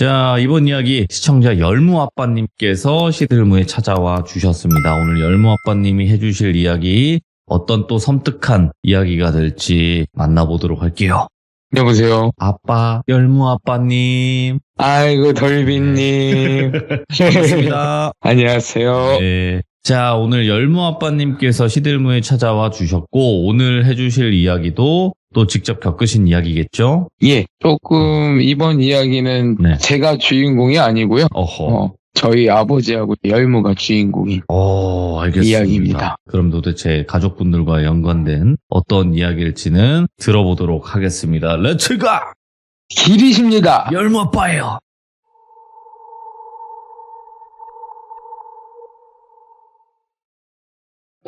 자, 이번 이야기 시청자 열무아빠님께서 시들무에 찾아와 주셨습니다. 오늘 열무아빠님이 해주실 이야기 어떤 또 섬뜩한 이야기가 될지 만나보도록 할게요. 여보세요. 아빠, 열무아빠님. 아이고 덜비님. 반갑습니다. 안녕하세요. 네. 자, 오늘 열무아빠님께서 시들무에 찾아와 주셨고 오늘 해주실 이야기도 또 직접 겪으신 이야기겠죠? 예, 조금 이번 이야기는 네. 제가 주인공이 아니고요. 어허. 저희 아버지하고 열무가 주인공인 알겠습니다. 이야기입니다. 그럼 도대체 가족분들과 연관된 어떤 이야기일지는 들어보도록 하겠습니다. 렛츠가! 길이십니다. 열무아빠예요.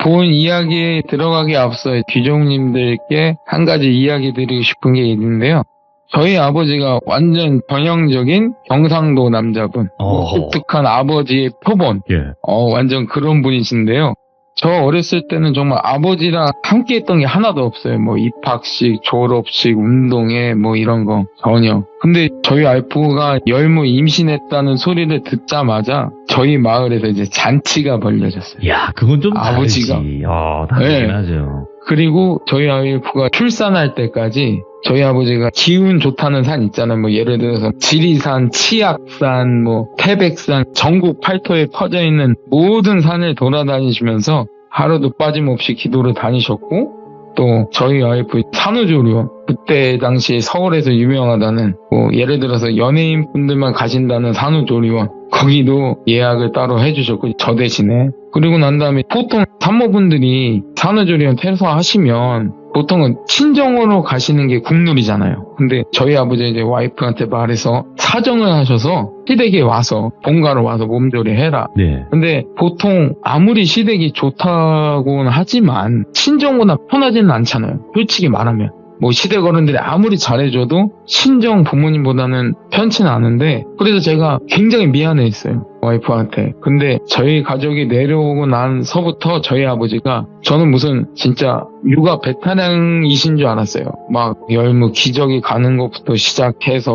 본 이야기에 들어가기 앞서 귀족님들께 한 가지 이야기 드리고 싶은 게 있는데요. 저희 아버지가 완전 전형적인 경상도 남자분, 독특한 아버지의 표본, 완전 그런 분이신데요. 저 어렸을 때는 정말 아버지랑 함께 했던 게 하나도 없어요. 뭐 입학식, 졸업식, 운동회 뭐 이런 거 전혀. 근데 저희 와이프가 열무 임신했다는 소리를 듣자마자 저희 마을에서 이제 잔치가 벌려졌어요. 야, 그건 좀 아버지가. 다르지. 다르긴 네. 하죠. 그리고 저희 와이프가 출산할 때까지 저희 아버지가 기운 좋다는 산 있잖아요. 뭐 예를 들어서 지리산, 치악산, 뭐 태백산, 전국 팔도에 퍼져 있는 모든 산을 돌아다니시면서 하루도 빠짐없이 기도를 다니셨고, 또 저희 와이프 산후조리원, 그때 당시 서울에서 유명하다는 뭐 예를 들어서 연예인 분들만 가신다는 산후조리원, 거기도 예약을 따로 해주셨고 저 대신에. 그리고 난 다음에 보통 산모분들이 산후조리원 퇴소하시면 보통은 친정으로 가시는 게 국룰이잖아요. 근데 저희 아버지 이제 와이프한테 말해서 사정을 하셔서 시댁에 와서 본가로 와서 몸조리 해라. 네. 근데 보통 아무리 시댁이 좋다고는 하지만 친정보다 편하지는 않잖아요. 솔직히 말하면. 뭐 시댁 어른들이 아무리 잘해줘도 친정 부모님보다는 편치는 않은데, 그래서 제가 굉장히 미안해했어요, 와이프한테. 근데 저희 가족이 내려오고 나서부터 저희 아버지가, 저는 무슨 진짜 육아 베테랑이신 줄 알았어요. 막 열무 기저귀 가는 것부터 시작해서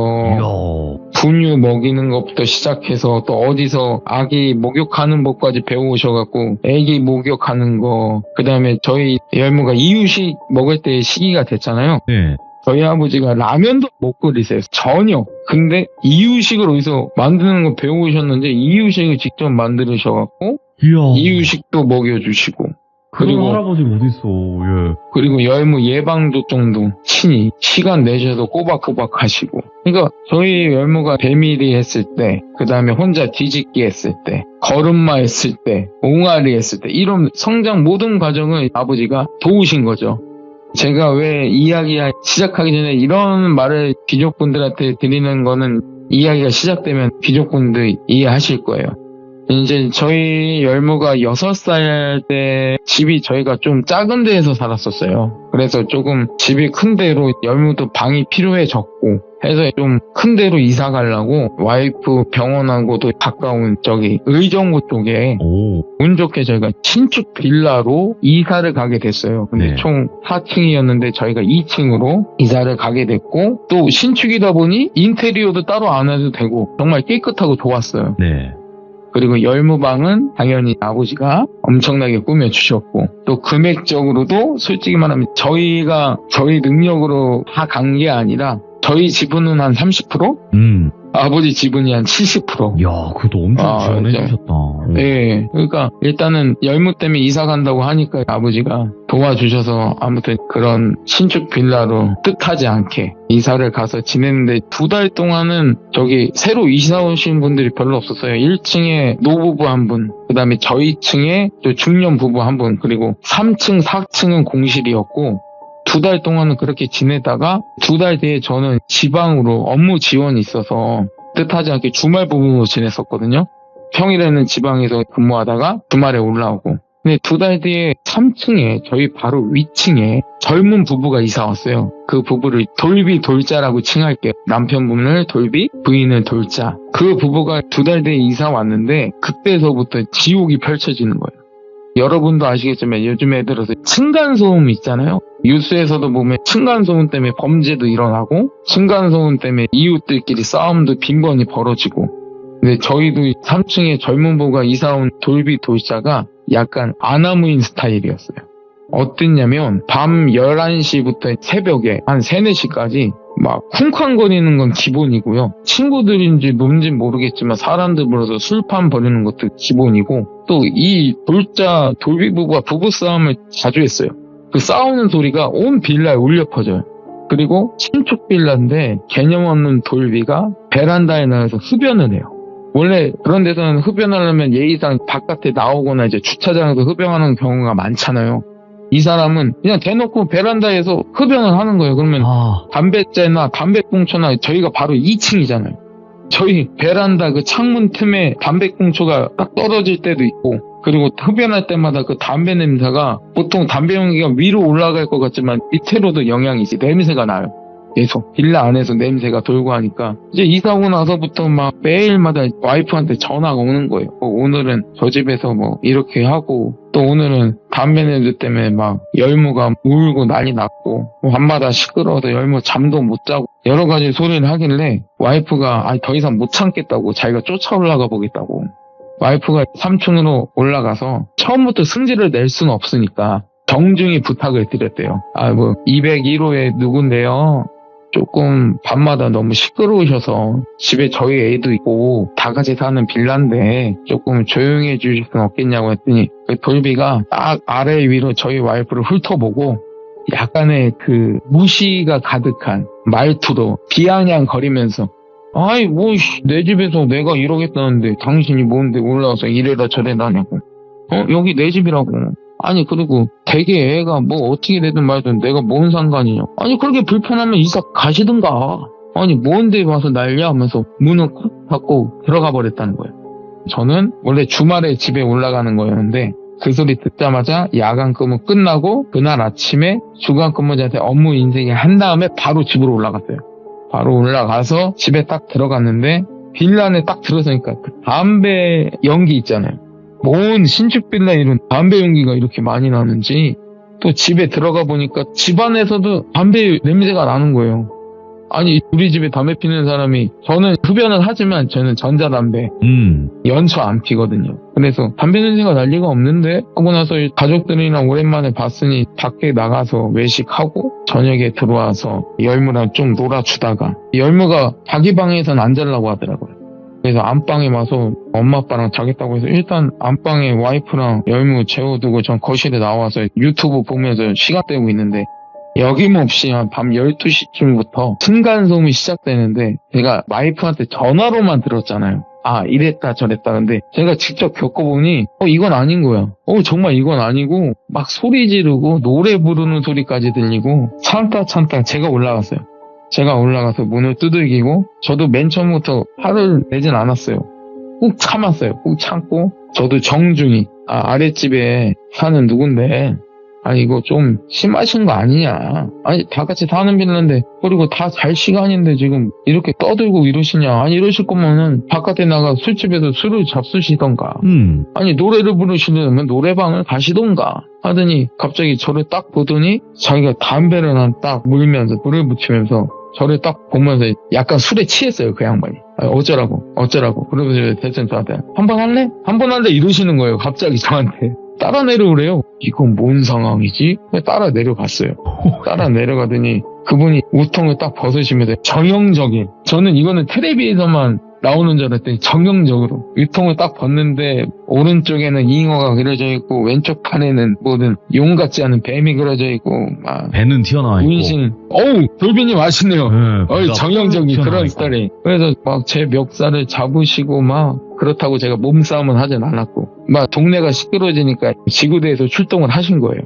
분유 먹이는 것부터 시작해서 또 어디서 아기 목욕하는 법까지 배우셔갖고 애기 목욕하는 거, 그 다음에 저희 열무가 이유식 먹을 때 시기가 됐잖아요. 네. 저희 아버지가 라면도 못 끓이세요. 전혀. 근데 이유식을 어디서 만드는 거 배우셨는지 이유식을 직접 만드셔갖고 이유식도 먹여주시고, 그리고 할아버지 어딨어. 예. 그리고 열무 예방접종도 친히 시간 내셔서 꼬박꼬박 하시고. 그러니까 저희 열무가 배밀이 했을 때, 그 다음에 혼자 뒤집기 했을 때, 걸음마 했을 때, 옹알이 했을 때, 이런 성장 모든 과정을 아버지가 도우신 거죠. 제가 왜 이야기 시작하기 전에 이런 말을 귀족분들한테 드리는 거는, 이야기가 시작되면 귀족분들 이해하실 거예요. 이제 저희 열무가 6살 때 집이 저희가 좀 작은 데에서 살았었어요. 그래서 조금 집이 큰 데로 열무도 방이 필요해졌고 해서 좀 큰 데로 이사 가려고 와이프 병원하고도 가까운 저기 의정부 쪽에 운 좋게 저희가 신축 빌라로 이사를 가게 됐어요. 근데 네. 총 4층이었는데 저희가 2층으로 이사를 가게 됐고, 또 신축이다 보니 인테리어도 따로 안 해도 되고 정말 깨끗하고 좋았어요. 네. 그리고 열무방은 당연히 아버지가 엄청나게 꾸며주셨고, 또 금액적으로도 솔직히 말하면 저희가 저희 능력으로 다 간 게 아니라 저희 지분은 한 30%? 아버지 지분이 한 70%. 야, 그래도 엄청 지원해 주셨다. 네. 그러니까 일단은 열무 때문에 이사 간다고 하니까 아버지가 도와주셔서 아무튼 그런 신축 빌라로 뜻하지 않게 이사를 가서 지냈는데, 2달 동안은 저기 새로 이사 오신 분들이 별로 없었어요. 1층에 노부부 한 분, 그 다음에 저희 층에 또 중년 부부 한 분, 그리고 3층, 4층은 공실이었고, 2달 동안은 그렇게 지내다가 2달 뒤에 저는 지방으로 업무 지원이 있어서 뜻하지 않게 주말 부부로 지냈었거든요. 평일에는 지방에서 근무하다가 주말에 올라오고. 근데 2달 뒤에 3층에 저희 바로 위층에 젊은 부부가 이사 왔어요. 그 부부를 돌비 돌자라고 칭할게요. 남편분을 돌비, 부인을 돌자. 그 부부가 2달 뒤에 이사 왔는데 그때서부터 지옥이 펼쳐지는 거예요. 여러분도 아시겠지만 요즘 애들어서 층간소음 있잖아요. 뉴스에서도 보면 층간소음 때문에 범죄도 일어나고 층간소음 때문에 이웃들끼리 싸움도 빈번히 벌어지고, 근데 저희도 3층에 젊은 부부가 이사온 돌비 도시자가 약간 아나무인 스타일이었어요. 어땠냐면 밤 11시부터 새벽에 한 3, 4시까지 막 쿵쾅거리는 건 기본이고요. 친구들인지 뭔지 모르겠지만 사람들 불러서 술판 벌이는 것도 기본이고, 또 이 돌자 돌비 부부가 부부싸움을 자주 했어요. 그 싸우는 소리가 온 빌라에 울려 퍼져요. 그리고 신축 빌라인데 개념 없는 돌비가 베란다에 나와서 흡연을 해요. 원래 그런 데서는 흡연하려면 예의상 바깥에 나오거나 이제 주차장에서 흡연하는 경우가 많잖아요. 이 사람은 그냥 대놓고 베란다에서 흡연을 하는 거예요. 그러면 담배째나 담배꽁초나 저희가 바로 2층이잖아요. 저희 베란다 그 창문 틈에 담배꽁초가 딱 떨어질 때도 있고, 그리고 흡연할 때마다 그 담배 냄새가 보통 담배 연기가 위로 올라갈 것 같지만 밑으로도 영향이 있어요. 냄새가 나요. 계속 빌라 안에서 냄새가 돌고 하니까 이제 이사 오고 나서부터 막 매일마다 와이프한테 전화가 오는 거예요. 오늘은 저 집에서 뭐 이렇게 하고, 또 오늘은 담배 냄새 때문에 막 열무가 울고 난리 났고, 밤마다 시끄러워서 열무 잠도 못 자고 여러 가지 소리를 하길래 와이프가 더 이상 못 참겠다고 자기가 쫓아 올라가 보겠다고. 와이프가 3층으로 올라가서 처음부터 승질을 낼 수는 없으니까 정중히 부탁을 드렸대요. 201호에 누군데요? 조금 밤마다 너무 시끄러우셔서 집에 저희 애도 있고 다 같이 사는 빌라인데 조금 조용히 해주실 수는 없겠냐고 했더니 그 돌비가 딱 아래 위로 저희 와이프를 훑어보고 약간의 그 무시가 가득한 말투로 비아냥거리면서 내 집에서 내가 이러겠다는데 당신이 뭔데 올라와서 이래라 저래라 하냐고. 여기 내 집이라고. 그리고 되게 애가 뭐 어떻게 되든 말든 내가 뭔 상관이냐. 그렇게 불편하면 이사 가시든가. 뭔데 와서 난리야 하면서 문을 콕 닫고 들어가 버렸다는 거예요. 저는 원래 주말에 집에 올라가는 거였는데 그 소리 듣자마자 야간 근무 끝나고 그날 아침에 주간 근무자한테 업무 인쇄를 한 다음에 바로 집으로 올라갔어요. 바로 올라가서 집에 딱 들어갔는데 빌라 안에 딱 들어서니까 그 담배 연기 있잖아요. 뭔 신축 빌라 이런 담배 연기가 이렇게 많이 나는지, 또 집에 들어가 보니까 집안에서도 담배 냄새가 나는 거예요. 우리 집에 담배 피는 사람이, 저는 흡연을 하지만 저는 전자담배 연초 안 피거든요. 그래서 담배 냄새가 날 리가 없는데 하고 나서 가족들이랑 오랜만에 봤으니 밖에 나가서 외식하고 저녁에 들어와서 열무랑 좀 놀아주다가, 열무가 자기 방에선 안 자려고 하더라고요. 그래서 안방에 와서 엄마 아빠랑 자겠다고 해서 일단 안방에 와이프랑 열무 재워두고 전 거실에 나와서 유튜브 보면서 시간 때우고 있는데, 여김없이 한 밤 12시쯤부터 층간소음이 시작되는데 제가 와이프한테 전화로만 들었잖아요. 이랬다 저랬다. 근데 제가 직접 겪어보니 이건 아닌 거야. 정말 이건 아니고 막 소리 지르고 노래 부르는 소리까지 들리고, 참다 제가 올라갔어요. 제가 올라가서 문을 두들기고, 저도 맨 처음부터 화를 내진 않았어요. 꾹 참았어요. 꾹 참고 저도 정중히 아랫집에 사는 누군데 이거 좀 심하신 거 아니냐. 다 같이 사는 빌라인데, 그리고 다 잘 시간인데 지금 이렇게 떠들고 이러시냐. 이러실 거면은 바깥에 나가 술집에서 술을 잡수시던가. 노래를 부르시려면 노래방을 가시던가 하더니 갑자기 저를 딱 보더니 자기가 담배를 딱 물면서 불을 붙이면서 저를 딱 보면서 약간 술에 취했어요, 그 양반이. 어쩌라고. 그러면서 대체 저한테 한번 할래? 이러시는 거예요, 갑자기 저한테. 따라 내려오래요. 이건 뭔 상황이지? 따라 내려갔어요. 따라 내려가더니 그분이 우통을 딱 벗으시면서 정형적인, 저는 이거는 텔레비에서만 나오는 줄 알았더니 정형적으로 우통을 딱 벗는데 오른쪽에는 잉어가 그려져 있고 왼쪽 팔에는 뭐든 용 같지 않은 뱀이 그려져 있고 배는 튀어나와 있고. 문신. 돌비님 아시네요. 정형적인 그런 스타일이. 그래서 제 멱살을 잡으시고 그렇다고 제가 몸싸움은 하진 않았고, 동네가 시끄러워지니까 지구대에서 출동을 하신 거예요.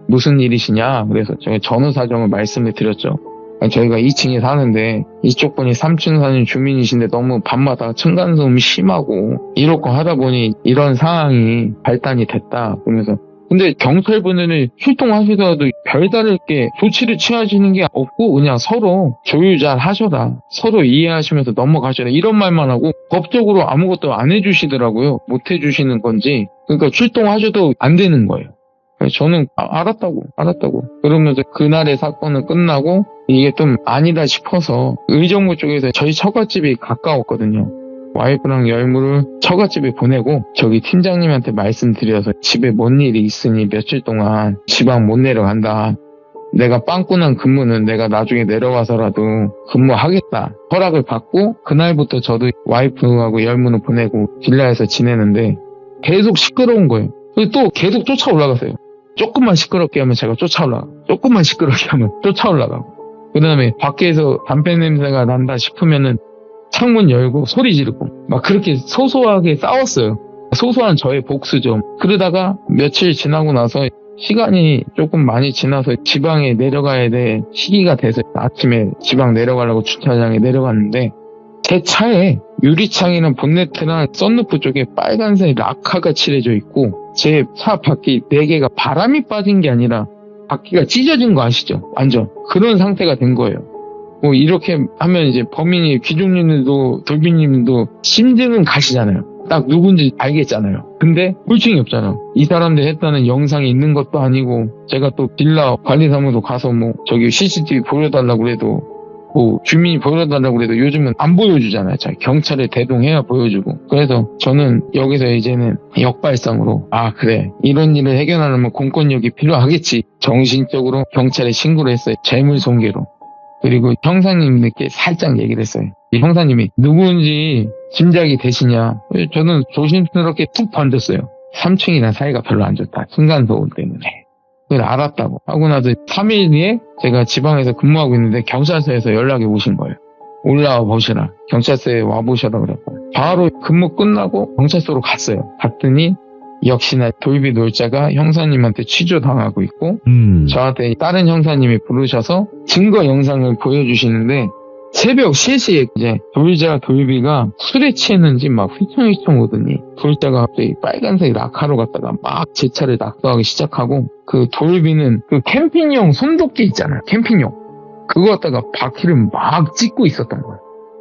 무슨 일이시냐. 그래서 제가 전후 사정을 말씀을 드렸죠. 저희가 2층에 사는데 이쪽 분이 3층 사는 주민이신데 너무 밤마다 층간소음이 심하고 이렇고 하다 보니 이런 상황이 발단이 됐다. 그러면서 근데 경찰분들이 출동하시더라도 별다를 게 조치를 취하시는 게 없고 그냥 서로 조율 잘 하셔라, 서로 이해하시면서 넘어가셔라, 이런 말만 하고 법적으로 아무것도 안 해주시더라고요. 못 해주시는 건지. 그러니까 출동하셔도 안 되는 거예요. 그래서 저는 알았다고. 그러면서 그날의 사건은 끝나고 이게 좀 아니다 싶어서 의정부 쪽에서 저희 처갓집이 가까웠거든요. 와이프랑 열무를 처갓집에 보내고 저기 팀장님한테 말씀드려서 집에 뭔 일이 있으니 며칠 동안 지방 못 내려간다. 내가 빵꾸난 근무는 내가 나중에 내려와서라도 근무하겠다. 허락을 받고 그날부터 저도 와이프하고 열무는 보내고 빌라에서 지내는데 계속 시끄러운 거예요. 그리고 또 계속 쫓아 올라가세요. 조금만 시끄럽게 하면 제가 조금만 시끄럽게 하면 쫓아 올라가고. 그 다음에 밖에서 담배 냄새가 난다 싶으면은 창문 열고 소리 지르고 막 그렇게 소소하게 싸웠어요. 소소한 저의 복수죠. 그러다가 며칠 지나고 나서 시간이 조금 많이 지나서 지방에 내려가야 될 시기가 돼서 아침에 지방 내려가려고 주차장에 내려갔는데 제 차에 유리창이랑 본네트랑 썬루프 쪽에 빨간색 락카가 칠해져 있고 제 차 바퀴 4개가 바람이 빠진 게 아니라 바퀴가 찢어진 거 아시죠? 완전 그런 상태가 된 거예요. 뭐 이렇게 하면 이제 범인이 귀족님들도 돌비님도 심증은 가시잖아요. 딱 누군지 알겠잖아요. 근데 홀증이 없잖아요. 이 사람들 했다는 영상이 있는 것도 아니고 제가 또 빌라 관리사무소 가서 뭐 저기 CCTV 보여달라고 그래도 뭐 주민이 보여달라고 그래도 요즘은 안 보여주잖아요. 자, 경찰에 대동해야 보여주고. 그래서 저는 여기서 이제는 역발상으로 그래 이런 일을 해결하려면 공권력이 필요하겠지. 정신적으로 경찰에 신고를 했어요. 재물손괴로. 그리고 형사님들께 살짝 얘기를 했어요. 이 형사님이 누구인지 짐작이 되시냐. 저는 조심스럽게 툭 던졌어요. 3층이랑 사이가 별로 안 좋다. 층간소음 때문에. 그걸 알았다고 하고 나서 3일 뒤에 제가 지방에서 근무하고 있는데 경찰서에서 연락이 오신 거예요. 올라와 보시라. 경찰서에 와보셔라 그랬고 바로 근무 끝나고 경찰서로 갔어요. 갔더니 역시나 돌비 놀자가 형사님한테 취조당하고 있고 저한테 다른 형사님이 부르셔서 증거 영상을 보여주시는데 새벽 3시에 이제 돌비가 술에 취했는지 막 휘청휘청 오더니 돌자가 갑자기 빨간색 라카로 갔다가 막 제 차를 낙서하기 시작하고 그 돌비는 그 캠핑용 손도끼 있잖아요. 캠핑용. 그거 갖다가 바퀴를 막 찍고 있었던 거예요.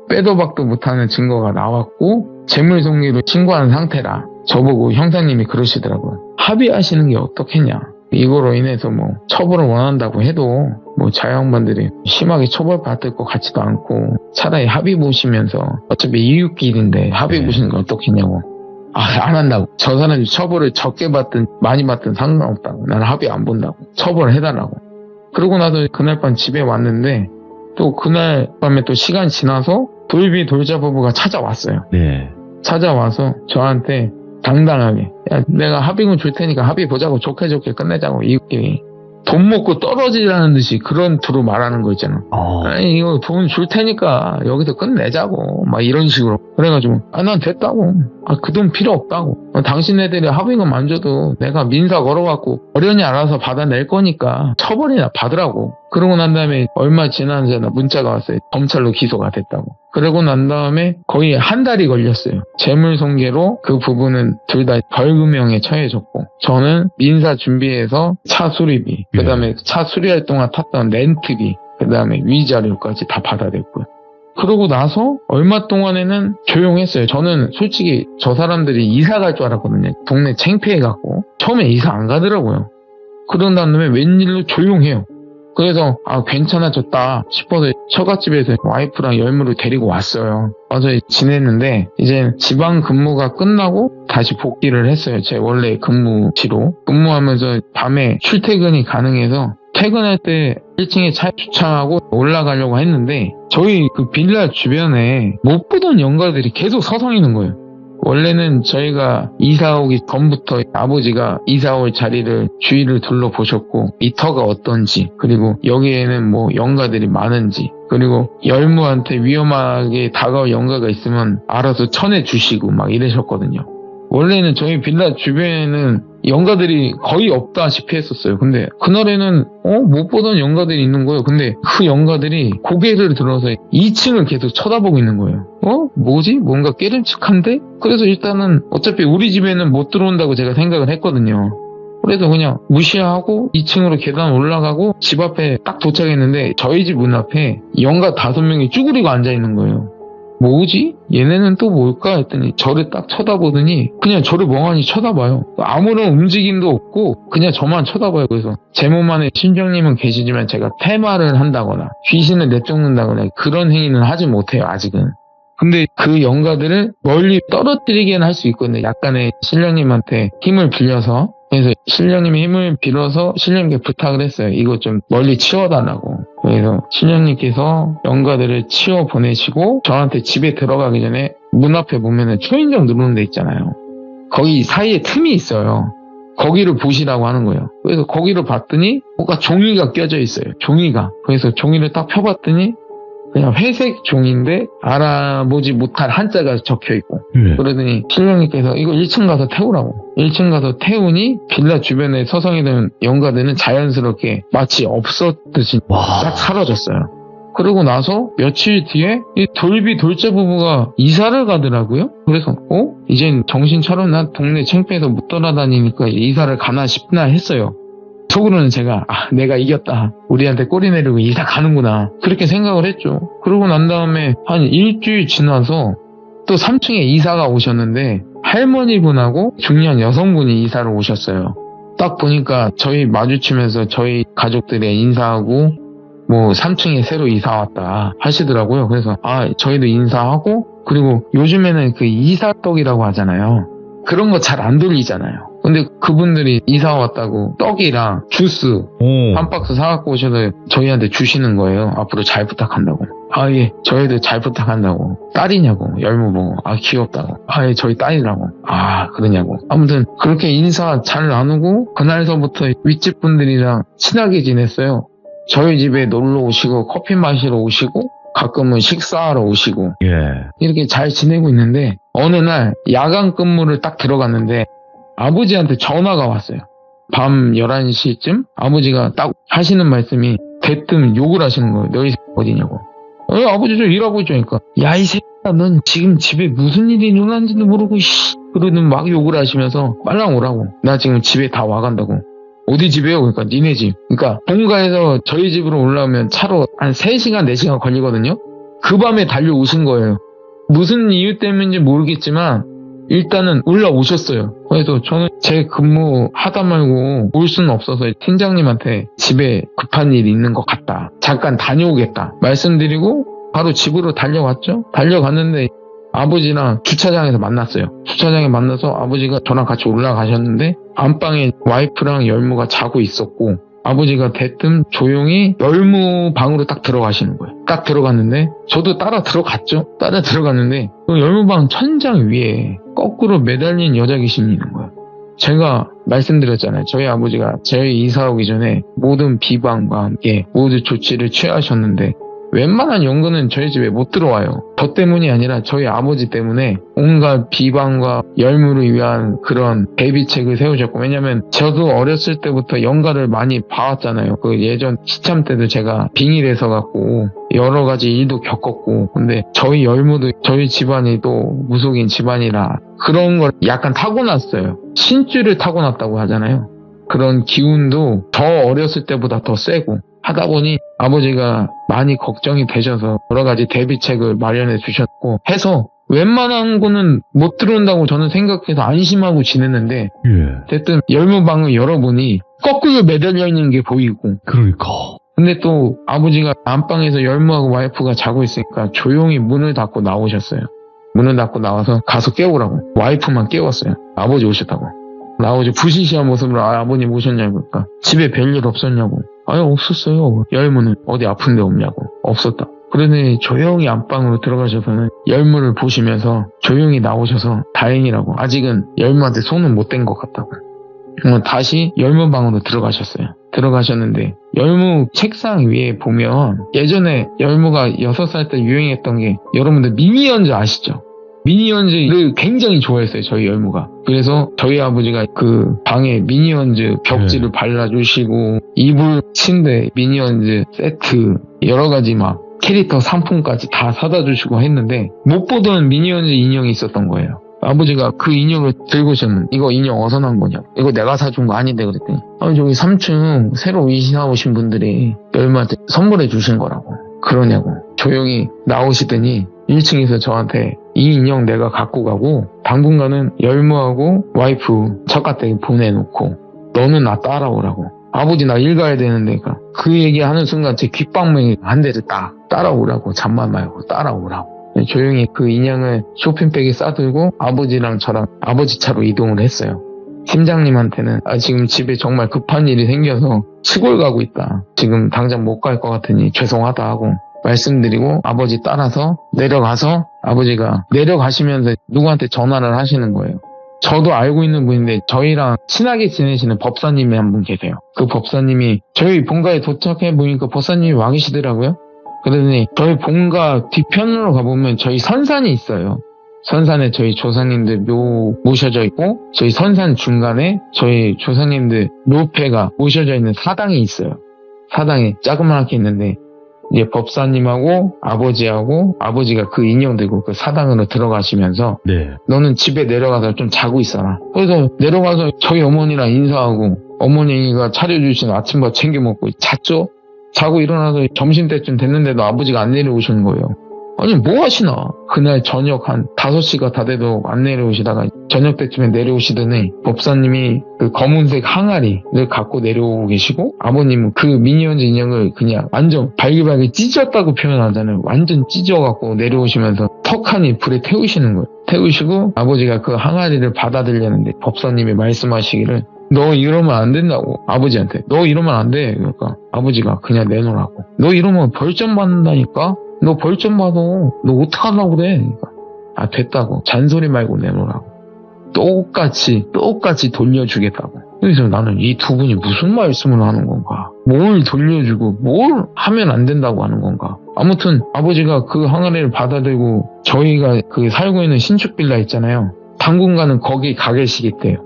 빼도 박도 못하는 증거가 나왔고 재물손괴로 신고한 상태라 저보고 형사님이 그러시더라고요. 합의하시는 게 어떻겠냐. 이거로 인해서 뭐 처벌을 원한다고 해도 뭐 자영반들이 심하게 처벌받을 것 같지도 않고 차라리 합의 보시면서 어차피 이웃끼리인데 합의 보시는 게 어떻겠냐고. 안 한다고. 저 사람이 처벌을 적게 받든 많이 받든 상관없다고. 나는 합의 안 본다고. 처벌을 해달라고. 그러고 나서 그날 밤 집에 왔는데 또 그날 밤에 또 시간 지나서 돌비 돌자 부부가 찾아왔어요. 네. 찾아와서 저한테 당당하게 야 내가 합의금 줄 테니까 합의 보자고 좋게 끝내자고. 이웃끼리 돈 먹고 떨어지라는 듯이 그런 투로 말하는 거 있잖아. 아니 이거 돈 줄 테니까 여기서 끝내자고 막 이런 식으로. 그래가지고 난 됐다고. 그 돈 필요 없다고. 당신네들이 합의금 안 줘도 내가 민사 걸어갖고 어련히 알아서 받아낼 거니까 처벌이나 받으라고. 그러고 난 다음에 얼마 지나서 문자가 왔어요. 검찰로 기소가 됐다고. 그러고 난 다음에 거의 한 달이 걸렸어요. 재물손괴로 그 부분은 둘 다 벌금형에 처해졌고 저는 민사 준비해서 차 수리비, 그 다음에 차 수리할 동안 탔던 렌트비, 그 다음에 위자료까지 다 받아냈고요. 그러고 나서 얼마 동안에는 조용했어요. 저는 솔직히 저 사람들이 이사 갈 줄 알았거든요. 동네 창피해갖고 처음에 이사 안 가더라고요. 그런 다음에 웬일로 조용해요. 그래서 괜찮아졌다 싶어서 처갓집에서 와이프랑 열무를 데리고 왔어요. 와서 지냈는데 이제 지방 근무가 끝나고 다시 복귀를 했어요. 제 원래 근무지로. 근무하면서 밤에 출퇴근이 가능해서 퇴근할 때 1층에 차 주차하고 올라가려고 했는데 저희 그 빌라 주변에 못 보던 연가들이 계속 서성이는 거예요. 원래는 저희가 이사 오기 전부터 아버지가 이사 올 자리를 주위를 둘러보셨고 이터가 어떤지, 그리고 여기에는 뭐 연가들이 많은지, 그리고 열무한테 위험하게 다가올 연가가 있으면 알아서 쳐내주시고 막 이러셨거든요. 원래는 저희 빌라 주변에는 연가들이 거의 없다시피 했었어요. 근데 그날에는 못 보던 연가들이 있는 거예요. 근데 그 연가들이 고개를 들어서 2층을 계속 쳐다보고 있는 거예요. 뭐지? 뭔가 깨름칙한데? 그래서 일단은 어차피 우리 집에는 못 들어온다고 제가 생각을 했거든요. 그래서 그냥 무시하고 2층으로 계단 올라가고 집 앞에 딱 도착했는데 저희 집 문 앞에 연가 5명이 쭈그리고 앉아 있는 거예요. 뭐지? 얘네는 또 뭘까? 했더니 저를 딱 쳐다보더니 그냥 저를 멍하니 쳐다봐요. 아무런 움직임도 없고 그냥 저만 쳐다봐요. 그래서 제 몸 안에 신정님은 계시지만 제가 퇴마를 한다거나 귀신을 내쫓는다거나 그런 행위는 하지 못해요. 아직은. 근데 그 영가들을 멀리 떨어뜨리게는 할 수 있거든요. 약간의 신령님한테 힘을 빌려서. 그래서 신령님의 힘을 빌어서 신령님께 부탁을 했어요. 이거 좀 멀리 치워달라고. 그래서 신령님께서 영가들을 치워 보내시고 저한테 집에 들어가기 전에 문 앞에 보면은 초인종 누르는 데 있잖아요. 거기 사이에 틈이 있어요. 거기를 보시라고 하는 거예요. 그래서 거기를 봤더니 뭔가 종이가 껴져 있어요. 종이가. 그래서 종이를 딱 펴봤더니 그냥 회색 종이인데 알아보지 못할 한자가 적혀있고 그러더니 신령님께서 이거 1층 가서 태우라고. 1층 가서 태우니 빌라 주변에 서성이던 영가들은 자연스럽게 마치 없었듯이 딱 사라졌어요. 그러고 나서 며칠 뒤에 이 돌비 돌째 부부가 이사를 가더라고요. 그래서 이젠 정신 차려나 동네 창피해서 못 돌아다니니까 이사를 가나 싶나 했어요. 속으로는 제가 내가 이겼다. 우리한테 꼬리 내리고 이사 가는구나. 그렇게 생각을 했죠. 그러고 난 다음에 한 일주일 지나서 또 3층에 이사가 오셨는데 할머니분하고 중년 여성분이 이사를 오셨어요. 딱 보니까 저희 마주치면서 저희 가족들의 인사하고 뭐 3층에 새로 이사 왔다 하시더라고요. 그래서 저희도 인사하고 그리고 요즘에는 그 이사떡이라고 하잖아요. 그런 거 잘 안 돌리잖아요. 근데 그분들이 이사 왔다고 떡이랑 주스 한 박스 사갖고 오셔서 저희한테 주시는 거예요. 앞으로 잘 부탁한다고. 예, 저희도 잘 부탁한다고. 딸이냐고, 열무 보고. 귀엽다고. 예, 저희 딸이라고. 그러냐고. 아무튼 그렇게 인사 잘 나누고 그날서부터 윗집 분들이랑 친하게 지냈어요. 저희 집에 놀러 오시고 커피 마시러 오시고 가끔은 식사하러 오시고 이렇게 잘 지내고 있는데 어느 날 야간 근무를 딱 들어갔는데 아버지한테 전화가 왔어요. 밤 11시쯤 아버지가 딱 하시는 말씀이 대뜸 욕을 하시는 거예요. 너희 어디냐고. 아버지 저 일하고 있자니까. 야 이 새끼야 넌 지금 집에 무슨 일이 일어난지도 모르고 그러는 막 욕을 하시면서 빨랑 오라고. 나 지금 집에 다 와간다고. 어디 집이에요? 그러니까 니네 집. 그러니까 본가에서 저희 집으로 올라오면 차로 한 3시간 4시간 걸리거든요. 그 밤에 달려오신 거예요. 무슨 이유 때문인지 모르겠지만 일단은 올라오셨어요. 그래서 저는 제 근무 하다 말고 올 수는 없어서 팀장님한테 집에 급한 일이 있는 것 같다. 잠깐 다녀오겠다. 말씀드리고 바로 집으로 달려갔죠. 달려갔는데 아버지랑 주차장에서 만났어요. 주차장에 만나서 아버지가 저랑 같이 올라가셨는데 안방에 와이프랑 열무가 자고 있었고 아버지가 대뜸 조용히 열무 방으로 딱 들어가시는 거예요. 딱 들어갔는데 저도 따라 들어갔죠. 따라 들어갔는데 그 열무방 천장 위에 거꾸로 매달린 여자 귀신이 있는 거예요. 제가 말씀드렸잖아요. 저희 아버지가 저희 이사 오기 전에 모든 비방과 함께 모든 조치를 취하셨는데 웬만한 연근은 저희 집에 못 들어와요. 저 때문이 아니라 저희 아버지 때문에 온갖 비방과 열무를 위한 그런 대비책을 세우셨고 왜냐면 저도 어렸을 때부터 연가를 많이 봐왔잖아요. 그 예전 시참 때도 제가 빙의돼서 갖고 여러 가지 일도 겪었고 근데 저희 열무도 저희 집안이 또 무속인 집안이라 그런 걸 약간 타고났어요. 신줄을 타고났다고 하잖아요. 그런 기운도 저 어렸을 때보다 더 세고 하다 보니 아버지가 많이 걱정이 되셔서 여러 가지 대비책을 마련해 주셨고 해서 웬만한 거는 못 들어온다고 저는 생각해서 안심하고 지냈는데 어쨌든 열무방을 열어보니 거꾸로 매달려 있는 게 보이고 그러니까 근데 또 아버지가 안방에서 열무하고 와이프가 자고 있으니까 조용히 문을 닫고 나오셨어요. 문을 닫고 나와서 가서 깨우라고. 와이프만 깨웠어요. 아버지 오셨다고. 나오지 부시시한 모습으로 아버님 오셨냐고. 그러니까 집에 별일 없었냐고. 없었어요. 열무는 어디 아픈 데 없냐고. 없었다. 그러더니 조용히 안방으로 들어가셔서는 열무를 보시면서 조용히 나오셔서 다행이라고. 아직은 열무한테 손은 못 댄 것 같다고. 다시 열무방으로 들어가셨어요. 들어가셨는데 열무 책상 위에 보면 예전에 열무가 6살 때 유행했던 게 여러분들 미니언즈 아시죠? 미니언즈를 굉장히 좋아했어요. 저희 열무가. 그래서 저희 아버지가 그 방에 미니언즈 벽지를 발라주시고 이불 침대 미니언즈 세트 여러 가지 막 캐릭터 상품까지 다 사다 주시고 했는데 못 보던 미니언즈 인형이 있었던 거예요. 아버지가 그 인형을 들고 오셨는데 이거 인형 어디서 난 거냐? 이거 내가 사준 거 아닌데 그랬더니 저기 3층 새로 이사 오신 분들이 열무한테 선물해 주신 거라고. 그러냐고. 조용히 나오시더니 1층에서 저한테 이 인형 내가 갖고 가고 당분간은 열무하고 와이프 척가댁에 보내놓고 너는 나 따라오라고. 아버지 나 일 가야 되는데 그 얘기하는 순간 제 귓방망이 한 대를 딱 따라오라고. 잠만 말고 따라오라고. 조용히 그 인형을 쇼핑백에 싸들고 아버지랑 저랑 아버지 차로 이동을 했어요. 팀장님한테는 지금 집에 정말 급한 일이 생겨서 시골 가고 있다. 지금 당장 못 갈 것 같으니 죄송하다 하고 말씀드리고 아버지 따라서 내려가서 아버지가 내려가시면서 누구한테 전화를 하시는 거예요. 저도 알고 있는 분인데 저희랑 친하게 지내시는 법사님이 한 분 계세요. 그 법사님이 저희 본가에 도착해 보니까 법사님이 와 계시더라고요. 그러더니 저희 본가 뒤편으로 가보면 저희 선산이 있어요. 선산에 저희 조상님들 묘 모셔져 있고 저희 선산 중간에 저희 조상님들 묘패가 모셔져 있는 사당이 있어요. 사당이 자그맣게 있는데 이제 법사님하고 아버지하고 아버지가 그 인형 들고 그 사당으로 들어가시면서 네. 너는 집에 내려가서 좀 자고 있어라. 그래서 내려가서 저희 어머니랑 인사하고 어머니가 차려주신 아침밥 챙겨 먹고 잤죠. 자고 일어나서 점심때쯤 됐는데도 아버지가 안 내려오시는 거예요. 아니 뭐 하시나. 그날 저녁 한 5시가 다 돼도 안 내려오시다가 저녁 때쯤에 내려오시더니 법사님이 그 검은색 항아리를 갖고 내려오고 계시고 아버님은 그 미니언즈 인형을 그냥 완전 발기발기 찢었다고 표현하잖아요. 완전 찢어갖고 내려오시면서 턱하니 불에 태우시는 거예요. 태우시고 아버지가 그 항아리를 받아들였는데 법사님이 말씀하시기를 너 이러면 안 된다고. 아버지한테 너 이러면 안 돼. 그러니까 아버지가 그냥 내놓으라고. 너 이러면 벌점 받는다니까. 너 벌점 받아. 너 어떡하려고 그래. 그러니까 됐다고. 잔소리 말고 내놓으라고. 똑같이 돌려주겠다고. 그래서 나는 이 두 분이 무슨 말씀을 하는 건가. 뭘 돌려주고 뭘 하면 안 된다고 하는 건가. 아무튼 아버지가 그 항아리를 받아들고 저희가 그 살고 있는 신축 빌라 있잖아요. 당분간은 거기 가 계시겠대요.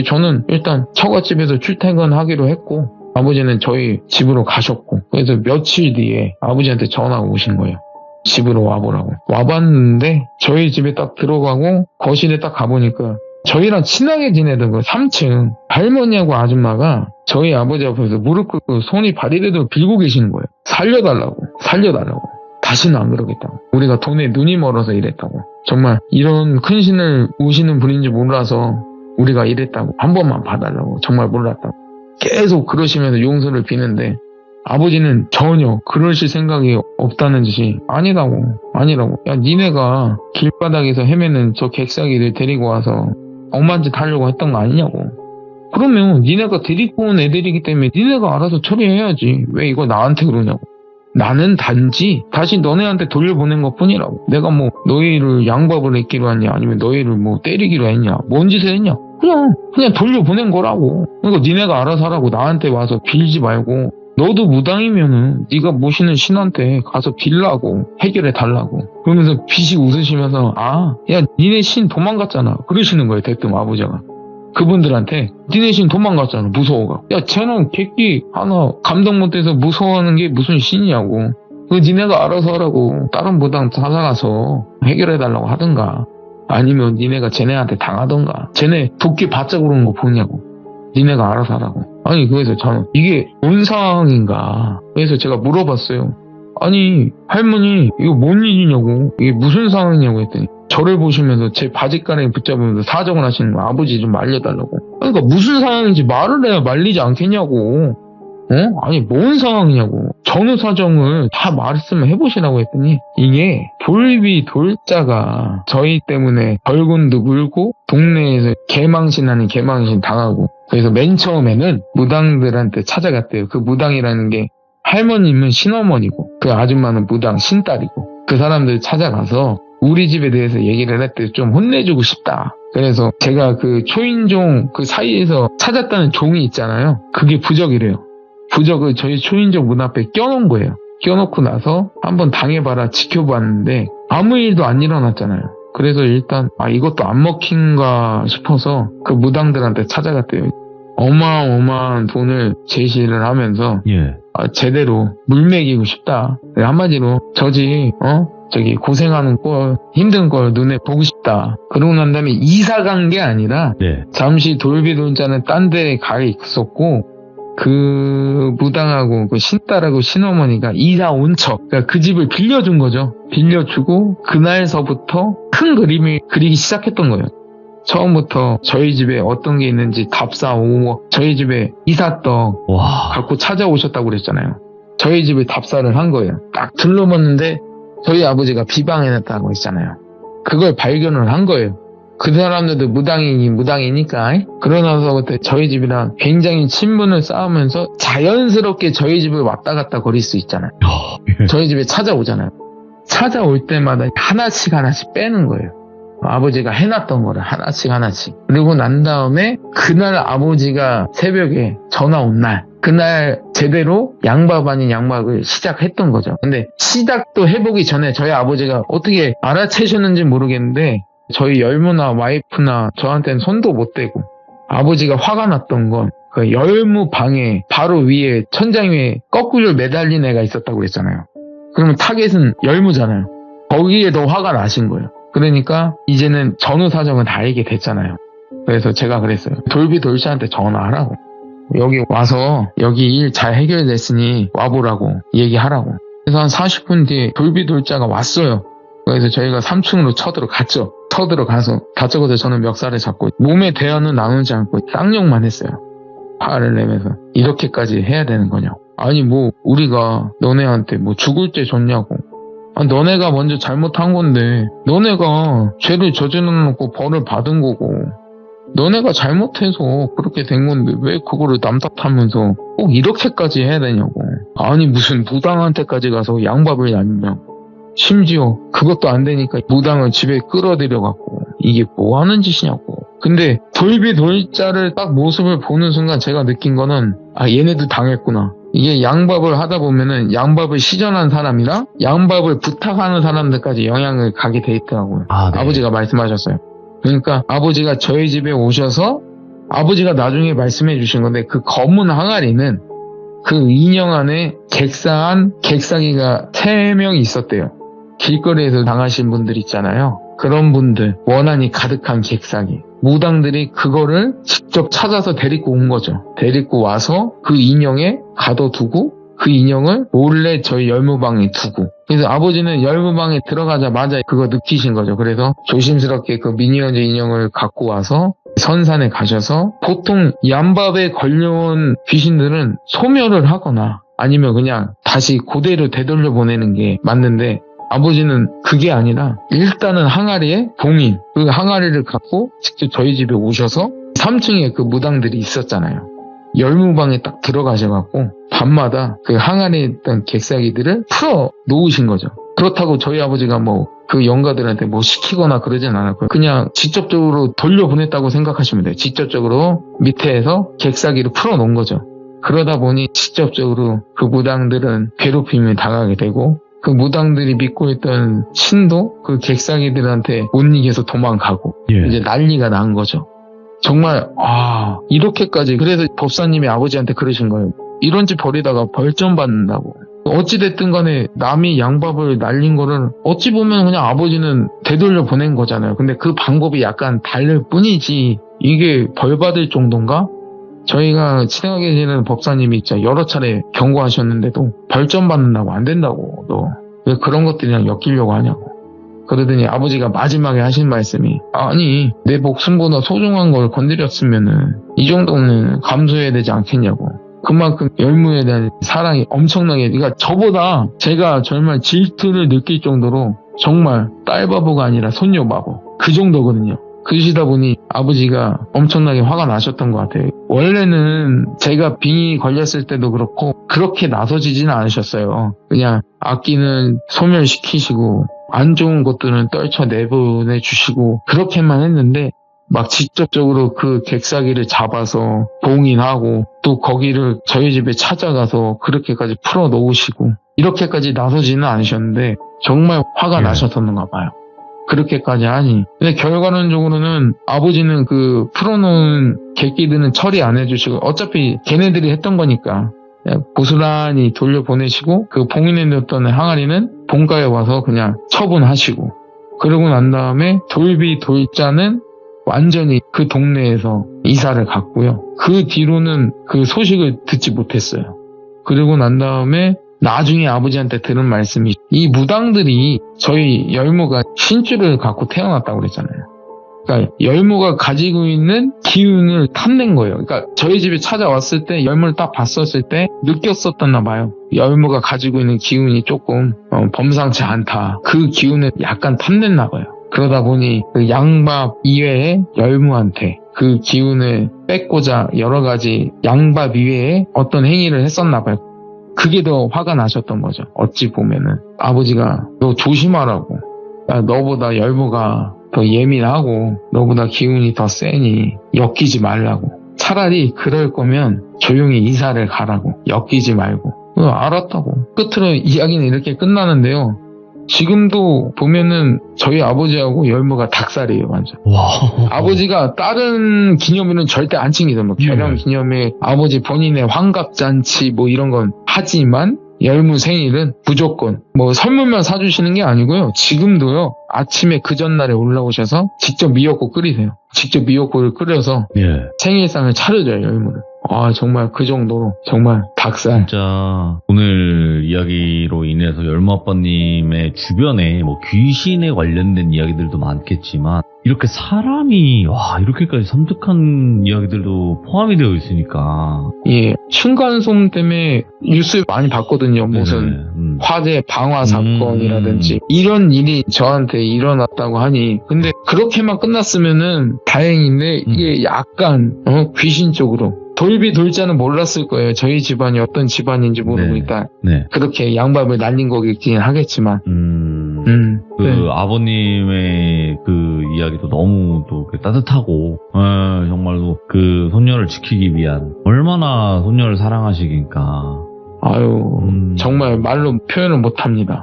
저는 일단 처갓집에서 출퇴근하기로 했고 아버지는 저희 집으로 가셨고 그래서 며칠 뒤에 아버지한테 전화가 오신 거예요. 집으로 와보라고. 와봤는데 저희 집에 딱 들어가고 거실에 딱 가보니까 저희랑 친하게 지내던 그 3층 할머니하고 아줌마가 저희 아버지 앞에서 무릎 꿇고 손이 발이라도 빌고 계시는 거예요. 살려달라고. 다시는 안 그러겠다고. 우리가 돈에 눈이 멀어서 이랬다고. 정말 이런 큰 신을 모시는 분인지 몰라서 우리가 이랬다고. 한 번만 봐달라고. 정말 몰랐다고. 계속 그러시면서 용서를 비는데 아버지는 전혀 그러실 생각이 없다는 듯이 아니라고. 야 니네가 길바닥에서 헤매는 저 객사기를 데리고 와서 엄한 짓 하려고 했던 거 아니냐고. 그러면 니네가 데리고 온 애들이기 때문에 니네가 알아서 처리해야지. 왜 이거 나한테 그러냐고. 나는 단지 다시 너네한테 돌려보낸 것 뿐이라고. 내가 뭐 너희를 양밥을 했기로 했냐 아니면 너희를 뭐 때리기로 했냐 뭔 짓을 했냐. 그냥 돌려보낸 거라고. 그러니까 니네가 알아서 하라고. 나한테 와서 빌지 말고 너도 무당이면은 네가 모시는 신한테 가서 빌라고 해결해 달라고. 그러면서 비식 웃으시면서 야 니네 신 도망갔잖아 그러시는 거예요. 대뜸 아버지가 그분들한테 니네 신 도망갔잖아 무서워가. 야 쟤는 객기 하나 감당 못해서 무서워하는 게 무슨 신이냐고. 그 니네가 알아서 하라고. 다른 무당 찾아가서 해결해 달라고 하든가 아니면 니네가 쟤네한테 당하던가. 쟤네 도끼 바짝 오르는 거 보냐고. 니네가 알아서 하라고. 아니 그래서 저는 이게 뭔 상황인가. 그래서 제가 물어봤어요. 아니 할머니 이거 뭔 일이냐고. 이게 무슨 상황이냐고 했더니 저를 보시면서 제 바지가랑이 붙잡으면서 사정을 하시는 거예요. 아버지 좀 알려달라고. 그러니까 무슨 상황인지 말을 해야 말리지 않겠냐고. 아니 뭔 상황이냐고. 전후 사정을 다 말씀을 해보시라고 했더니 이게 돌비 돌자가 저희 때문에 벌금도 물고 동네에서 개망신 아닌 개망신 당하고 그래서 맨 처음에는 무당들한테 찾아갔대요. 그 무당이라는 게 할머님은 신어머니고 그 아줌마는 무당 신딸이고 그 사람들 찾아가서 우리 집에 대해서 얘기를 했대요. 좀 혼내주고 싶다. 그래서 제가 그 초인종 그 사이에서 찾았다는 종이 있잖아요. 그게 부적이래요. 부적을 저희 초인종 문 앞에 껴놓은 거예요. 껴놓고 나서 한번 당해봐라 지켜봤는데 아무 일도 안 일어났잖아요. 그래서 일단 이것도 안 먹힌가 싶어서 그 무당들한테 찾아갔대요. 어마어마한 돈을 제시를 하면서 제대로 물먹이고 싶다. 한마디로 저기 고생하는 꼴 힘든 걸 눈에 보고 싶다. 그러고 난 다음에 이사 간 게 아니라 잠시 돌비돌자는 딴 데에 가 있었고 그 무당하고 그 신딸하고 신어머니가 이사 온 척, 그러니까 그 집을 빌려준 거죠. 빌려주고 그날서부터 큰 그림을 그리기 시작했던 거예요. 처음부터 저희 집에 어떤 게 있는지 답사오고 저희 집에 이삿떡 와. 갖고 찾아오셨다고 그랬잖아요. 저희 집을 답사를 한 거예요. 딱 둘러봤는데 저희 아버지가 비방해놨다고 했잖아요. 그걸 발견을 한 거예요. 그 사람들도 무당이니까. 그러나서부터 저희 집이랑 굉장히 친분을 쌓으면서 자연스럽게 저희 집을 왔다 갔다 거릴 수 있잖아요. 저희 집에 찾아오잖아요. 찾아올 때마다 하나씩 빼는 거예요. 아버지가 해놨던 거를 하나씩. 그리고 난 다음에 그날 아버지가 새벽에 전화 온 날, 그날 제대로 양밥 아닌 양밥을 시작했던 거죠. 근데 시작도 해보기 전에 저희 아버지가 어떻게 알아채셨는지 모르겠는데 저희 열무나 와이프나 저한테는 손도 못 대고 아버지가 화가 났던 건 그 열무 방에 바로 위에 천장 위에 거꾸로 매달린 애가 있었다고 그랬잖아요. 그러면 타겟은 열무잖아요. 거기에 더 화가 나신 거예요. 그러니까 이제는 전후 사정은 다 알게 됐잖아요. 그래서 제가 그랬어요. 돌비돌자한테 전화하라고. 여기 와서 여기 일 잘 해결됐으니 와보라고 얘기하라고. 그래서 한 40분 뒤에 돌비돌자가 왔어요. 그래서 저희가 3층으로 쳐들어갔죠. 쳐들어가서 다짜고짜 저는 멱살을 잡고 몸에 대화는 나누지 않고 쌍욕만 했어요. 화를 내면서 이렇게까지 해야 되는 거냐고. 아니 뭐 우리가 너네한테 뭐 죽을 죄 줬냐고. 너네가 먼저 잘못한 건데 너네가 죄를 저질러놓고 벌을 받은 거고 너네가 잘못해서 그렇게 된 건데 왜 그거를 남 탓하면서 꼭 이렇게까지 해야 되냐고. 아니 무슨 무당한테까지 가서 양밥을 나누냐고. 심지어 그것도 안 되니까 무당을 집에 끌어들여갖고 이게 뭐 하는 짓이냐고. 근데 돌비돌자를 딱 모습을 보는 순간 제가 느낀 거는 얘네도 당했구나. 이게 양밥을 하다 보면은 양밥을 시전한 사람이랑 양밥을 부탁하는 사람들까지 영향을 가게 돼 있더라고요. 네. 아버지가 말씀하셨어요. 그러니까 아버지가 저희 집에 오셔서 아버지가 나중에 말씀해 주신 건데 그 검은 항아리는 그 인형 안에 객사한 객사기가 3명이 있었대요. 길거리에서 당하신 분들 있잖아요. 그런 분들 원한이 가득한 객사기. 무당들이 그거를 직접 찾아서 데리고 온 거죠. 데리고 와서 그 인형에 가둬두고 그 인형을 몰래 저희 열무방에 두고. 그래서 아버지는 열무방에 들어가자마자 그거 느끼신 거죠. 그래서 조심스럽게 그 미니어즈 인형을 갖고 와서 선산에 가셔서 보통 얀밥에 걸려온 귀신들은 소멸을 하거나 아니면 그냥 다시 그대로 되돌려 보내는 게 맞는데 아버지는 그게 아니라 일단은 항아리에 봉인, 그 항아리를 갖고 직접 저희 집에 오셔서 3층에 그 무당들이 있었잖아요. 열무방에 딱 들어가셔갖고 밤마다 그 항아리에 있던 객사기들을 풀어 놓으신 거죠. 그렇다고 저희 아버지가 뭐 그 영가들한테 뭐 시키거나 그러진 않았고요. 그냥 직접적으로 돌려보냈다고 생각하시면 돼요. 직접적으로 밑에서 객사기를 풀어 놓은 거죠. 그러다 보니 직접적으로 그 무당들은 괴롭힘을 당하게 되고 그 무당들이 믿고 있던 신도 그 객사기들한테 못 이겨서 도망가고 이제 난리가 난 거죠. 정말 이렇게까지. 그래서 법사님이 아버지한테 그러신 거예요. 이런 짓 벌이다가 벌점 받는다고. 어찌됐든 간에 남이 양밥을 날린 거를 어찌 보면 그냥 아버지는 되돌려 보낸 거잖아요. 근데 그 방법이 약간 다를 뿐이지 이게 벌 받을 정도인가? 저희가 친하게 지내는 법사님이 있죠. 여러 차례 경고하셨는데도 벌점 받는다고 안 된다고. 너 왜 그런 것들이랑 엮이려고 하냐고. 그러더니 아버지가 마지막에 하신 말씀이 아니 내 목숨보다 소중한 걸 건드렸으면은 이 정도는 감수해야 되지 않겠냐고. 그만큼 열무에 대한 사랑이 엄청나게, 그러니까 저보다 제가 정말 질투를 느낄 정도로 정말 딸바보가 아니라 손녀바보 그 정도거든요. 그러시다 보니 아버지가 엄청나게 화가 나셨던 것 같아요. 원래는 제가 빙이 걸렸을 때도 그렇고 그렇게 나서지지는 않으셨어요. 그냥 악기는 소멸시키시고 안 좋은 것들은 떨쳐 내보내주시고 그렇게만 했는데 막 직접적으로 그 객사기를 잡아서 봉인하고 또 거기를 저희 집에 찾아가서 그렇게까지 풀어놓으시고 이렇게까지 나서지는 않으셨는데 정말 화가 나셨었는가 봐요. 그렇게까지 하니. 근데 결과론적으로는 아버지는 그 풀어놓은 객기들은 처리 안 해주시고 어차피 걔네들이 했던 거니까 그냥 고스란히 돌려보내시고 그 봉인해뒀던 항아리는 본가에 와서 그냥 처분하시고 그러고 난 다음에 돌비 돌자는 완전히 그 동네에서 이사를 갔고요. 그 뒤로는 그 소식을 듣지 못했어요. 그리고 난 다음에 나중에 아버지한테 들은 말씀이 이 무당들이 저희 열무가 신주를 갖고 태어났다고 그랬잖아요. 그러니까 열무가 가지고 있는 기운을 탐낸 거예요. 그러니까 저희 집에 찾아왔을 때 열무를 딱 봤었을 때 느꼈었었나 봐요. 열무가 가지고 있는 기운이 조금 범상치 않다. 그 기운을 약간 탐냈나 봐요. 그러다 보니 그 양밥 이외에 열무한테 그 기운을 뺏고자 여러 가지 양밥 이외에 어떤 행위를 했었나 봐요. 그게 더 화가 나셨던 거죠. 어찌 보면은 아버지가 너 조심하라고. 너보다 열무가 더 예민하고 너보다 기운이 더 세니 엮이지 말라고. 차라리 그럴 거면 조용히 이사를 가라고. 엮이지 말고. 알았다고. 끝으로 이야기는 이렇게 끝나는데요. 지금도 보면은 저희 아버지하고 열무가 닭살이에요, 완전. 와. 아버지가 다른 기념일은 절대 안 챙기죠. 뭐 결혼 기념일, 아버지 본인의 환갑잔치 뭐 이런 건 하지만 열무 생일은 무조건 뭐 선물만 사주시는 게 아니고요. 지금도요. 아침에 그 전날에 올라오셔서 직접 미역국 끓이세요. 직접 미역국을 끓여서 예. 생일상을 차려줘요, 열무를. 아, 정말 그 정도로 정말 닭살. 진짜 오늘 이야기로 인해서 열무 아빠님의 주변에 뭐 귀신에 관련된 이야기들도 많겠지만 이렇게 사람이 이렇게까지 섬뜩한 이야기들도 포함이 되어 있으니까 예, 층간소음 때문에 뉴스 많이 봤거든요. 무슨 화재 방화 사건이라든지 이런 일이 저한테 일어났다고 하니 근데 그렇게만 끝났으면은 다행인데 이게 약간 귀신 쪽으로 돌비 돌자는 몰랐을 거예요. 저희 집안이 어떤 집안인지 모르고 일단 그렇게 양밥을 날린 거겠긴 하겠지만 그 아버님의 그 이야기도 너무 또 따뜻하고 정말로 그 손녀를 지키기 위한 얼마나 손녀를 사랑하시니까 아유 정말 말로 표현을 못합니다.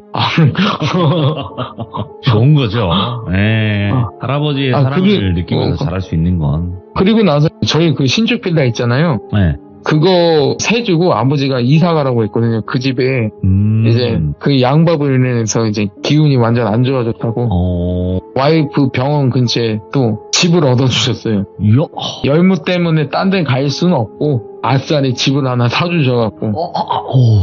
좋은 거죠. 네. 할아버지의 사랑을 느끼면서 잘할 수 있는 건. 그리고 나서 저희 그 신축 빌라 있잖아요. 네. 그거 세주고 아버지가 이사 가라고 했거든요. 그 집에 이제 그 양밥을 인해서 이제 기운이 완전 안 좋아졌다고. 와이프 병원 근처에 또 집을 얻어주셨어요. 열무 때문에 딴 데 갈 수는 없고 아싸리 집을 하나 사주셔갖고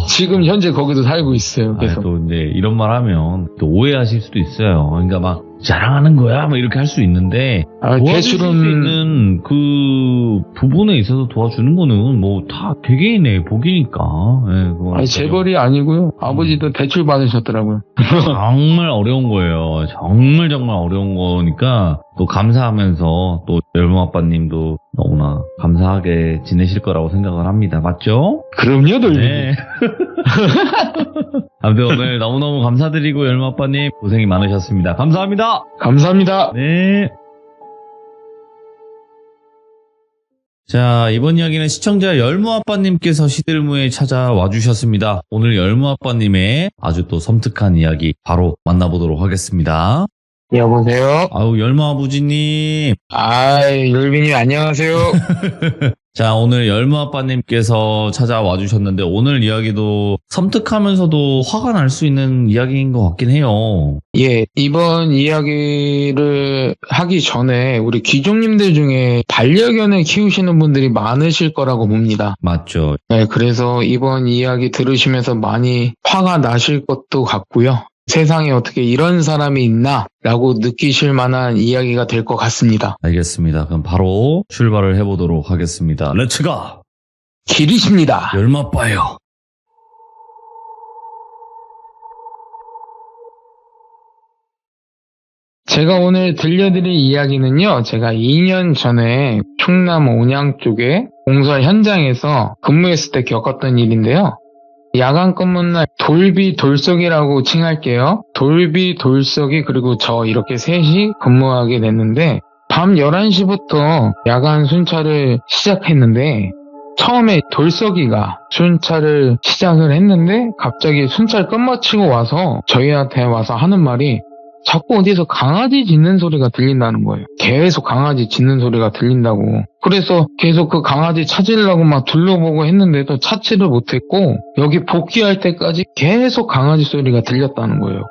지금 현재 거기서 살고 있어요. 그래서 또 이제 이런 말 하면 또 오해하실 수도 있어요. 그러니까 막 자랑하는 거야 뭐 이렇게 할 수 있는데 도와줄 수 있는 그 부분에 있어서 도와주는 거는 뭐 다 개개인의 복이니까. 아니 재벌이 아니고요. 아버지도 대출 받으셨더라고요. 정말 어려운 거예요. 정말 어려운 거니까 또 감사하면서 또 열무 아빠님도 너무나 감사하게 지내실 거라고 생각을 합니다. 맞죠? 그럼요, 네. 아무튼 오늘 너무너무 감사드리고 열무 아빠님 고생이 많으셨습니다. 감사합니다. 감사합니다. 네. 자, 이번 이야기는 시청자 열무 아빠님께서 시들무에 찾아와 주셨습니다. 오늘 열무 아빠님의 아주 또 섬뜩한 이야기 바로 만나보도록 하겠습니다. 여보세요? 아우, 열무 아버지님. 율빈님 안녕하세요. 자, 오늘 열무 아빠님께서 찾아와 주셨는데 오늘 이야기도 섬뜩하면서도 화가 날 수 있는 이야기인 것 같긴 해요. 예, 이번 이야기를 하기 전에 우리 귀족님들 중에 반려견을 키우시는 분들이 많으실 거라고 봅니다. 맞죠. 네, 그래서 이번 이야기 들으시면서 많이 화가 나실 것도 같고요. 세상에 어떻게 이런 사람이 있나? 라고 느끼실 만한 이야기가 될 것 같습니다. 알겠습니다. 그럼 바로 출발을 해보도록 하겠습니다. 렛츠가! 길이십니다. 열무 아빠예요. 제가 오늘 들려드릴 이야기는요. 제가 2년 전에 충남 온양 쪽에 공사 현장에서 근무했을 때 겪었던 일인데요. 야간 근무날 돌비 돌석이라고 칭할게요. 돌비 돌석이 그리고 저 이렇게 셋이 근무하게 됐는데 밤 11시부터 야간 순찰을 시작했는데 처음에 돌석이가 순찰을 시작을 했는데 갑자기 순찰 끝마치고 와서 저희한테 와서 하는 말이 자꾸 어디서 강아지 짖는 소리가 들린다는 거예요. 계속 강아지 짖는 소리가 들린다고. 그래서 계속 그 강아지 찾으려고 막 둘러보고 했는데도 찾지를 못했고 여기 복귀할 때까지 계속 강아지 소리가 들렸다는 거예요.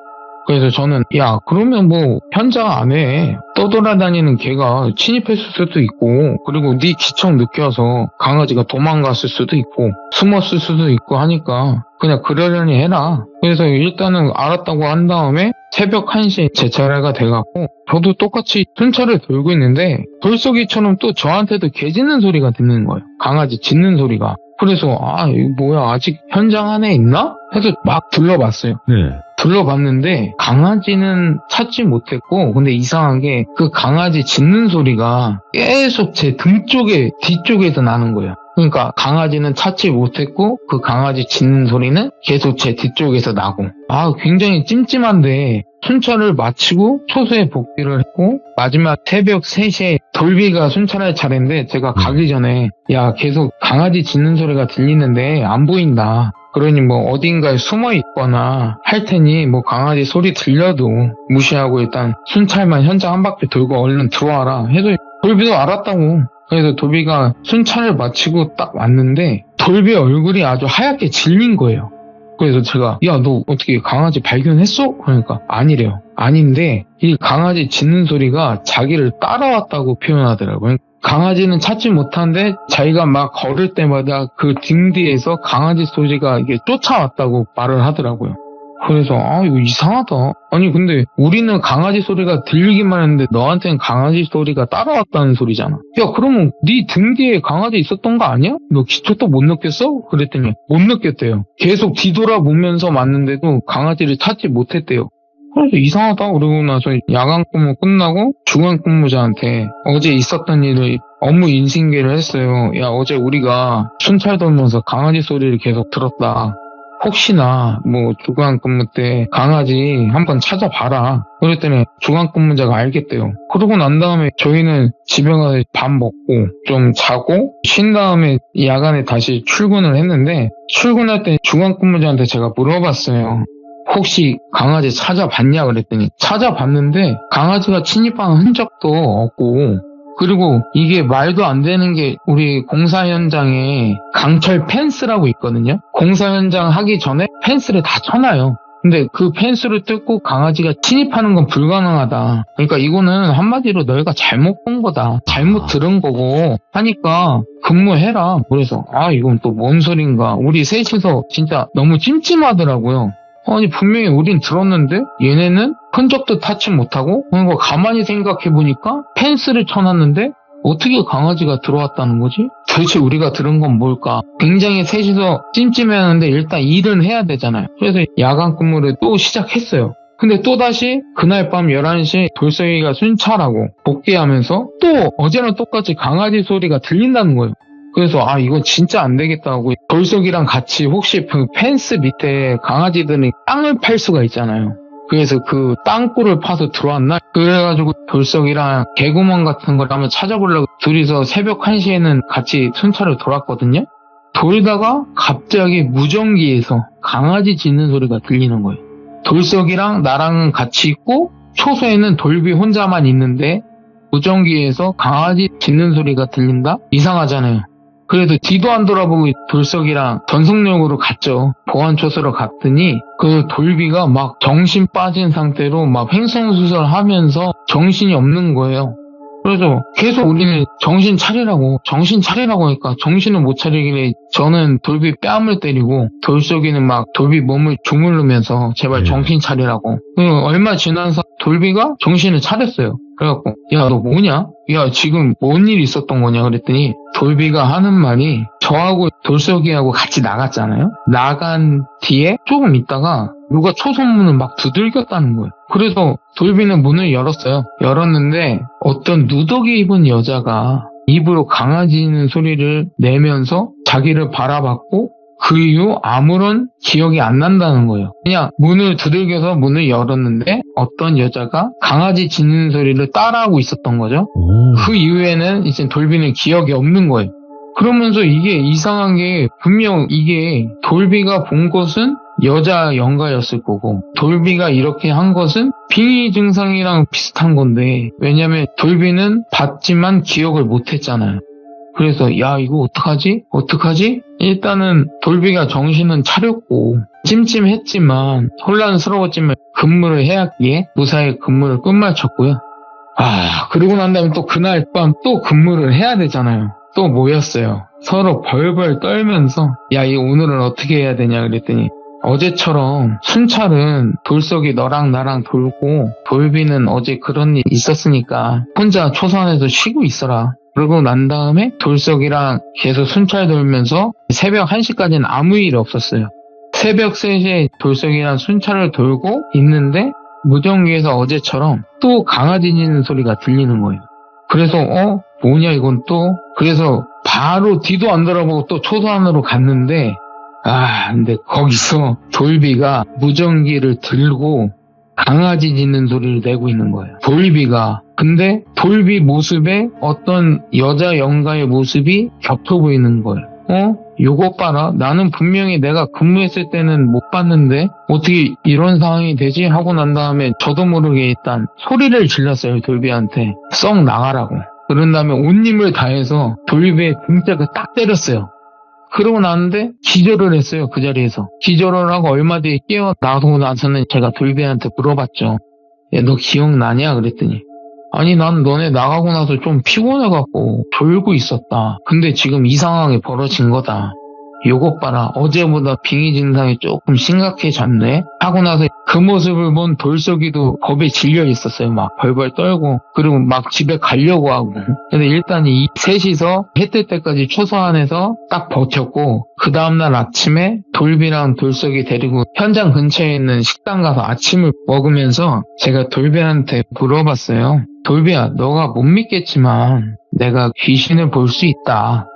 그래서 저는 야 그러면 뭐 현장 안에 떠돌아다니는 개가 침입했을 수도 있고 그리고 네 기척 느껴서 강아지가 도망갔을 수도 있고 숨었을 수도 있고 하니까 그냥 그러려니 해라. 그래서 일단은 알았다고 한 다음에 새벽 1시에 제 차례가 돼갖고 저도 똑같이 순찰을 돌고 있는데 돌쏘기처럼 또 저한테도 개 짖는 소리가 듣는 거예요. 강아지 짖는 소리가. 그래서 아 이거 뭐야 아직 현장 안에 있나? 해서 막 둘러봤어요. 네. 둘러봤는데 강아지는 찾지 못했고 근데 이상한 게 그 강아지 짖는 소리가 계속 제 등 쪽에 뒤쪽에서 나는 거예요. 그러니까 강아지는 찾지 못했고 그 강아지 짖는 소리는 계속 제 뒤쪽에서 나고 아 굉장히 찜찜한데 순찰을 마치고 초소에 복귀를 했고 마지막 새벽 3시에 돌비가 순찰할 차례인데 제가 가기 전에 야 계속 강아지 짖는 소리가 들리는데 안 보인다. 그러니 뭐 어딘가에 숨어 있거나 할 테니 뭐 강아지 소리 들려도 무시하고 일단 순찰만 현장 한 바퀴 돌고 얼른 들어와라 해도 돌비도 알았다고. 그래서 돌비가 순찰을 마치고 딱 왔는데 돌비 얼굴이 아주 하얗게 질린 거예요. 그래서 제가 야 너 어떻게 강아지 발견했어? 그러니까 아니래요. 아닌데 이 강아지 짖는 소리가 자기를 따라왔다고 표현하더라고요. 강아지는 찾지 못한데 자기가 막 걸을 때마다 그 등 뒤에서 강아지 소리가 이게 쫓아왔다고 말을 하더라고요. 그래서 아 이거 이상하다. 아니 근데 우리는 강아지 소리가 들리기만 했는데 너한테는 강아지 소리가 따라왔다는 소리잖아. 야 그러면 네 등 뒤에 강아지 있었던 거 아니야? 너 기초도 못 느꼈어? 그랬더니 못 느꼈대요. 계속 뒤돌아보면서 맞는데도 강아지를 찾지 못했대요. 그래서 이상하다. 그러고 나서 야간 근무 끝나고 주간 근무자한테 어제 있었던 일을 업무 인신계를 했어요. 야 어제 우리가 순찰 돌면서 강아지 소리를 계속 들었다. 혹시나 뭐 주간 근무 때 강아지 한번 찾아봐라. 그랬더니 주간 근무자가 알겠대요. 그러고 난 다음에 저희는 집에 가서 밥 먹고 좀 자고 쉰 다음에 야간에 다시 출근을 했는데 출근할 때 주간 근무자한테 제가 물어봤어요. 혹시 강아지 찾아봤냐 그랬더니 찾아봤는데 강아지가 침입한 흔적도 없고 그리고 이게 말도 안 되는 게 우리 공사 현장에 강철 펜스라고 있거든요. 공사 현장 하기 전에 펜스를 다 쳐놔요. 근데 그 펜스를 뚫고 강아지가 침입하는 건 불가능하다. 그러니까 이거는 한마디로 너희가 잘못 본 거다. 잘못 들은 거고 하니까 근무해라. 그래서 아 이건 또 뭔 소린가. 우리 셋이서 진짜 너무 찜찜하더라고요. 아니 분명히 우린 들었는데 얘네는 흔적도 타치 못하고 그리고 가만히 생각해보니까 펜스를 쳐놨는데 어떻게 강아지가 들어왔다는 거지? 도대체 우리가 들은 건 뭘까? 굉장히 셋이서 찜찜해하는데 일단 일은 해야 되잖아요. 그래서 야간 근무를 또 시작했어요. 근데 또다시 그날 밤 11시에 돌쇠이가 순찰하고 복귀하면서 또 어제랑 똑같이 강아지 소리가 들린다는 거예요. 그래서 아 이건 진짜 안 되겠다 하고 돌석이랑 같이 혹시 그 펜스 밑에 강아지들이 땅을 팔 수가 있잖아요. 그래서 그 땅굴을 파서 들어왔나? 그래가지고 돌석이랑 개구멍 같은 걸 한번 찾아보려고 둘이서 새벽 1시에는 같이 순찰을 돌았거든요. 돌다가 갑자기 무전기에서 강아지 짖는 소리가 들리는 거예요. 돌석이랑 나랑은 같이 있고 초소에는 돌비 혼자만 있는데 무전기에서 강아지 짖는 소리가 들린다? 이상하잖아요. 그래도 뒤도 안 돌아보고 돌석이랑 전속력으로 갔죠. 보안초소로 갔더니 그 돌비가 막 정신 빠진 상태로 막 횡성수설하면서 정신이 없는 거예요. 그래서 계속 우리는 정신 차리라고 하니까 정신을 못 차리길래 저는 돌비 뺨을 때리고 돌석이는 막 돌비 몸을 주물르면서 제발 정신 차리라고. 얼마 지나서 돌비가 정신을 차렸어요. 그래갖고 야 너 뭐냐? 야 지금 뭔 일 있었던 거냐 그랬더니 돌비가 하는 말이 저하고 돌석이하고 같이 나갔잖아요. 나간 뒤에 조금 있다가 누가 초선문을 막 두들겼다는 거예요. 그래서 돌비는 문을 열었어요. 열었는데 어떤 누더기 입은 여자가 입으로 강아지 짖는 소리를 내면서 자기를 바라봤고 그 이후 아무런 기억이 안 난다는 거예요. 그냥 문을 두들겨서 문을 열었는데 어떤 여자가 강아지 짖는 소리를 따라하고 있었던 거죠. 그 이후에는 이제 돌비는 기억이 없는 거예요. 그러면서 이게 이상한 게 분명 이게 돌비가 본 것은 여자 영가였을 거고 돌비가 이렇게 한 것은 빙의 증상이랑 비슷한 건데 왜냐면 돌비는 봤지만 기억을 못했잖아요. 그래서 야 이거 어떡하지? 일단은 돌비가 정신은 차렸고 찜찜했지만 혼란스러웠지만 근무를 해야기에 무사히 근무를 끝마쳤고요. 그리고 난 다음에 또 그날 밤 또 근무를 해야 되잖아요. 또 모였어요. 서로 벌벌 떨면서 야, 이 오늘은 어떻게 해야 되냐 그랬더니 어제처럼 순찰은 돌석이 너랑 나랑 돌고 돌비는 어제 그런 일 있었으니까 혼자 초선에서 쉬고 있어라. 그러고 난 다음에 돌석이랑 계속 순찰 돌면서 새벽 1시까지는 아무 일이 없었어요. 새벽 3시에 돌석이랑 순찰을 돌고 있는데 무전기에서 어제처럼 또 강아지 짖는 소리가 들리는 거예요. 그래서 뭐냐 이건 또. 그래서 바로 뒤도 안 돌아보고 또 초소안으로 갔는데 근데 거기서 돌비가 무전기를 들고 강아지 짖는 소리를 내고 있는 거예요. 돌비가. 근데 돌비 모습에 어떤 여자 영가의 모습이 겹쳐 보이는 거예요. 요거 봐라. 나는 분명히 내가 근무했을 때는 못 봤는데 어떻게 이런 상황이 되지? 하고 난 다음에 저도 모르게 일단 소리를 질렀어요. 돌비한테. 썩 나가라고. 그런 다음에 온 힘을 다해서 돌비의 등짝을 딱 때렸어요. 그러고 나는데 기절을 했어요. 그 자리에서. 기절을 하고 얼마 뒤에 깨어나고 나서는 제가 돌비한테 물어봤죠. 야, 너 기억나냐? 그랬더니 아니 난 너네 나가고 나서 좀 피곤해갖고 졸고 있었다. 근데 지금 이 상황이 벌어진 거다. 요것 봐라. 어제보다 빙의 증상이 조금 심각해졌네. 하고 나서 그 모습을 본 돌석이도 겁에 질려 있었어요. 막 벌벌 떨고 그리고 막 집에 가려고 하고. 근데 일단 이 셋이서 해 뜰 때까지 초소안에서 딱 버텼고 그 다음날 아침에 돌비랑 돌석이 데리고 현장 근처에 있는 식당 가서 아침을 먹으면서 제가 돌비한테 물어봤어요. 돌비야, 너가 못 믿겠지만 내가 귀신을 볼 수 있다.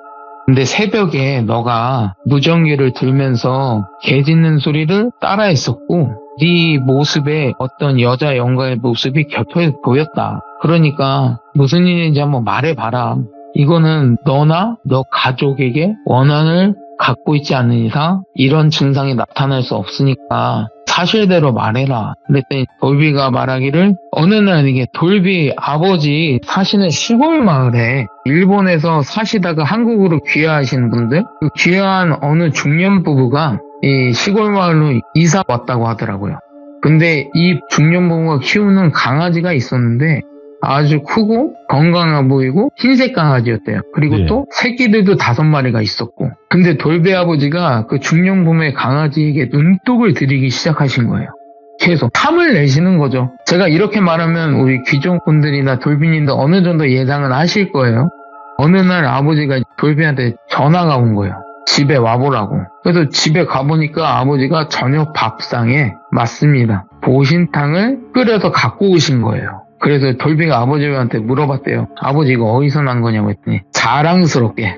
근데 새벽에 너가 무전기를 들면서 개 짖는 소리를 따라했었고 네 모습에 어떤 여자 영가의 모습이 겹쳐 보였다. 그러니까 무슨 일인지 한번 말해봐라. 이거는 너나 너 가족에게 원한을 갖고 있지 않는 이상 이런 증상이 나타날 수 없으니까 사실대로 말해라. 그랬더니 돌비가 말하기를 어느 날 이게 돌비 아버지 사시는 시골 마을에 일본에서 사시다가 한국으로 귀화하신 분들, 그 귀화한 어느 중년 부부가 이 시골 마을로 이사 왔다고 하더라고요. 근데 이 중년 부부가 키우는 강아지가 있었는데 아주 크고 건강해 보이고 흰색 강아지였대요. 그리고 또 새끼들도 5마리가 있었고. 근데 돌비 아버지가 그 중년 부부의 강아지에게 눈독을 들이기 시작하신 거예요. 계속 탐을 내시는 거죠. 제가 이렇게 말하면 우리 귀족분들이나 돌비님도 어느 정도 예상은 하실 거예요. 어느 날 아버지가 돌비한테 전화가 온 거예요. 집에 와보라고. 그래서 집에 가보니까 아버지가 저녁 밥상에 맞습니다. 보신탕을 끓여서 갖고 오신 거예요. 그래서 돌비가 아버지한테 물어봤대요. 아버지 이거 어디서 난 거냐고 했더니 자랑스럽게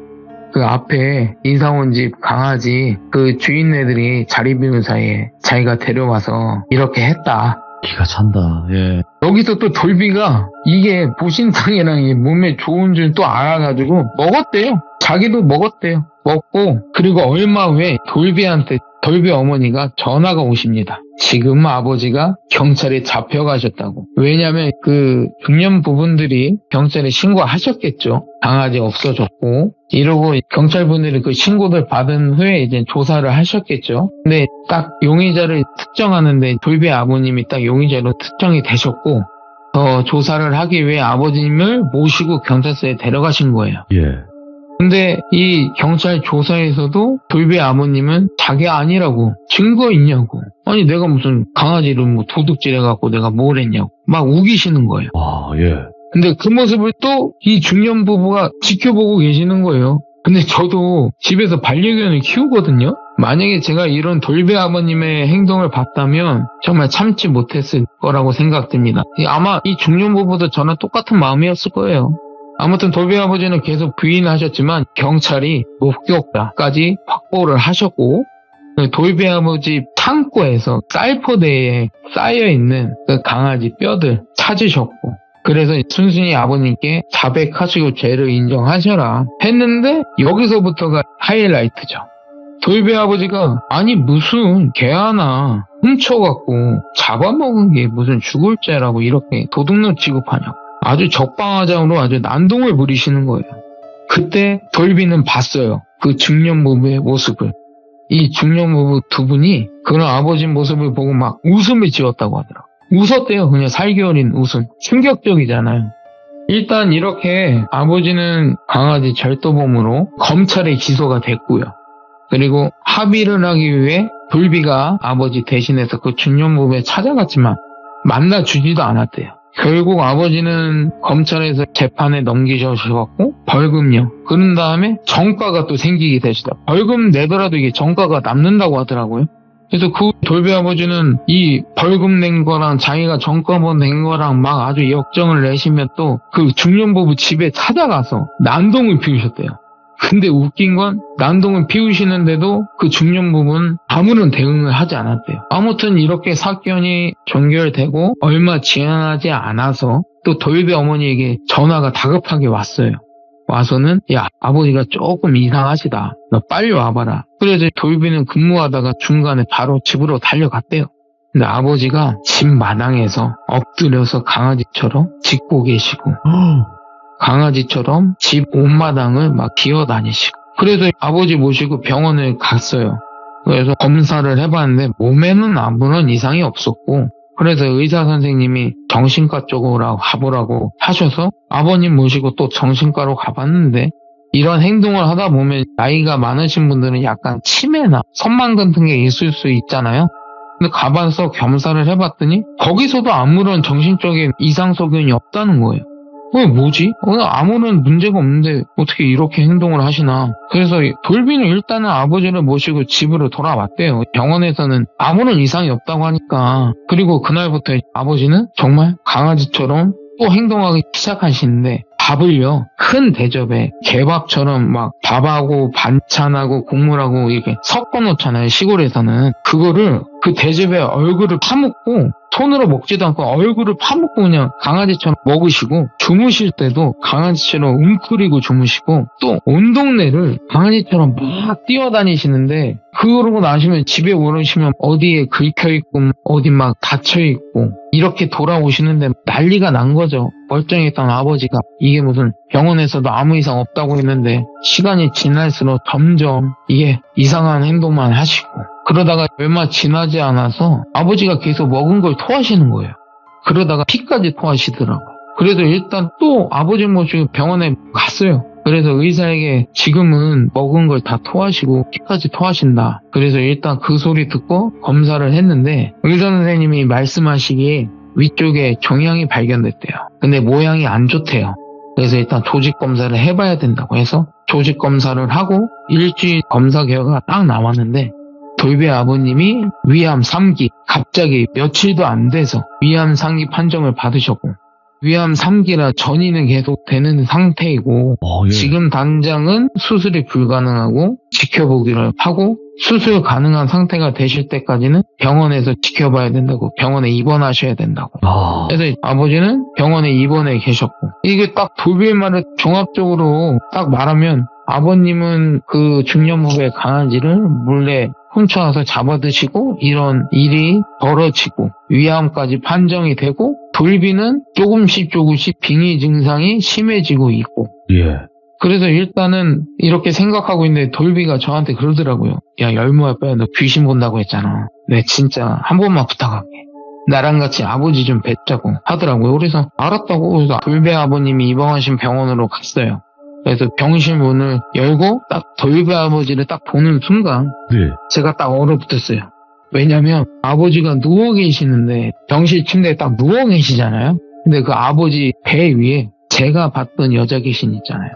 그 앞에 이사 온 집 강아지 그 주인네들이 자리 비운 사이에 자기가 데려와서 이렇게 했다. 기가 찬다. 예. 여기서 또 돌비가 이게 보신탕이랑 이 몸에 좋은 줄 또 알아가지고 먹었대요. 자기도 먹었대요. 먹고 그리고 얼마 후에 돌비한테 돌비 어머니가 전화가 오십니다. 지금 아버지가 경찰에 잡혀가셨다고. 왜냐면 그 중년 부분들이 경찰에 신고하셨겠죠. 강아지 없어졌고 이러고 경찰분들이 그 신고를 받은 후에 이제 조사를 하셨겠죠. 근데 딱 용의자를 특정하는데 돌비 아버님이 딱 용의자로 특정이 되셨고 조사를 하기 위해 아버님을 모시고 경찰서에 데려가신 거예요. 예. 근데 이 경찰 조사에서도 돌비 아버님은 자기가 아니라고 증거 있냐고. 아니 내가 무슨 강아지를 뭐 도둑질해갖고 내가 뭘 했냐고 막 우기시는 거예요. 예. 근데 그 모습을 또 이 중년 부부가 지켜보고 계시는 거예요. 근데 저도 집에서 반려견을 키우거든요. 만약에 제가 이런 돌비 아버님의 행동을 봤다면 정말 참지 못했을 거라고 생각됩니다. 아마 이 중년 부부도 저랑 똑같은 마음이었을 거예요. 아무튼 돌비 아버지는 계속 부인하셨지만 경찰이 목격자까지 확보를 하셨고 돌비 아버지 창고에서 쌀포대에 쌓여있는 그 강아지 뼈들 찾으셨고 그래서 순순히 아버님께 자백하시고 죄를 인정하셔라 했는데 여기서부터가 하이라이트죠. 돌비 아버지가 아니 무슨 개 하나 훔쳐갖고 잡아먹은 게 무슨 죽을 죄라고 이렇게 도둑놈 취급하냐고. 아주 적방화장으로 아주 난동을 부리시는 거예요. 그때 돌비는 봤어요. 그 중년 부부의 모습을. 이 중년 부부 두 분이 그런 아버지 모습을 보고 막 웃음을 지었다고 하더라고요. 웃었대요. 그냥 살겨울인 웃음. 충격적이잖아요. 일단 이렇게 아버지는 강아지 절도범으로 검찰에 기소가 됐고요. 그리고 합의를 하기 위해 돌비가 아버지 대신해서 그 중년 부부에 찾아갔지만 만나주지도 않았대요. 결국 아버지는 검찰에서 재판에 넘기셔갖고 벌금요. 그런 다음에 정가가 또 생기게 되시다. 벌금 내더라도 이게 정가가 남는다고 하더라고요. 그래서 그 돌비 아버지는 이 벌금 낸 거랑 자기가 정가번 낸 거랑 막 아주 역정을 내시면 또 그 중년 부부 집에 찾아가서 난동을 피우셨대요. 근데 웃긴 건 난동을 피우시는데도 그 중년 부부는 아무런 대응을 하지 않았대요. 아무튼 이렇게 사건이 종결되고 얼마 지나지 않아서 또 돌비 어머니에게 전화가 다급하게 왔어요. 와서는 야, 아버지가 조금 이상하시다. 너 빨리 와봐라. 그래서 돌비는 근무하다가 중간에 바로 집으로 달려갔대요. 근데 아버지가 집 마당에서 엎드려서 강아지처럼 짖고 계시고 강아지처럼 집 옷마당을 막 기어다니시고 그래서 아버지 모시고 병원을 갔어요. 그래서 검사를 해봤는데 몸에는 아무런 이상이 없었고 그래서 의사 선생님이 정신과 쪽으로 가보라고 하셔서 아버님 모시고 또 정신과로 가봤는데 이런 행동을 하다 보면 나이가 많으신 분들은 약간 치매나 선망 같은 게 있을 수 있잖아요. 근데 가봐서 검사를 해봤더니 거기서도 아무런 정신적인 이상 소견이 없다는 거예요. 뭐지? 아무런 문제가 없는데 어떻게 이렇게 행동을 하시나. 그래서 돌비는 일단은 아버지를 모시고 집으로 돌아왔대요. 병원에서는 아무런 이상이 없다고 하니까. 그리고 그날부터 아버지는 정말 강아지처럼 또 행동하기 시작하시는데 밥을요, 큰 대접에 개밥처럼 막 밥하고 반찬하고 국물하고 이렇게 섞어 놓잖아요, 시골에서는. 그거를 그 대접에 얼굴을 파묻고 손으로 먹지도 않고 얼굴을 파묻고 그냥 강아지처럼 먹으시고 주무실 때도 강아지처럼 웅크리고 주무시고 또 온 동네를 강아지처럼 막 뛰어다니시는데 그러고 나시면 집에 오르시면 어디에 긁혀있고 어디 막 닫혀있고 이렇게 돌아오시는데 난리가 난 거죠. 멀쩡했던 아버지가 이게 무슨 병원에서도 아무 이상 없다고 했는데 시간이 지날수록 점점 이게 이상한 행동만 하시고 그러다가 얼마 지나지 않아서 아버지가 계속 먹은 걸 토하시는 거예요. 그러다가 피까지 토하시더라고요. 그래서 일단 또 아버지 모시고 병원에 갔어요. 그래서 의사에게 지금은 먹은 걸 다 토하시고 피까지 토하신다. 그래서 일단 그 소리 듣고 검사를 했는데 의사 선생님이 말씀하시기에 위쪽에 종양이 발견됐대요. 근데 모양이 안 좋대요. 그래서 일단 조직 검사를 해봐야 된다고 해서 조직 검사를 하고 일주일 검사 결과가 딱 나왔는데 돌비 아버님이 위암 3기 갑자기 며칠도 안 돼서 위암 3기 판정을 받으셨고 위암 3기라 전이는 계속 되는 상태이고 예. 지금 당장은 수술이 불가능하고 지켜보기를 하고 수술 가능한 상태가 되실 때까지는 병원에서 지켜봐야 된다고 병원에 입원하셔야 된다고 그래서 아버지는 병원에 입원해 계셨고 이게 딱 돌비 말을 종합적으로 딱 말하면 아버님은 그 중년 부부의 강아지를 몰래 훔쳐와서 잡아드시고 이런 일이 벌어지고 위암까지 판정이 되고 돌비는 조금씩 빙의 증상이 심해지고 있고 예. 그래서 일단은 이렇게 생각하고 있는데 돌비가 저한테 그러더라고요. 야 열무 아빠야 너 귀신 본다고 했잖아. 내 진짜 한 번만 부탁할게. 나랑 같이 아버지 좀 뵙자고 하더라고요. 그래서 알았다고 그래서 돌비 아버님이 입원하신 병원으로 갔어요. 그래서 병실 문을 열고 딱 돌비 아버지를 딱 보는 순간 네. 제가 딱 얼어붙었어요. 왜냐면 아버지가 누워 계시는데 병실 침대에 딱 누워 계시잖아요. 근데 그 아버지 배 위에 제가 봤던 여자 귀신 있잖아요.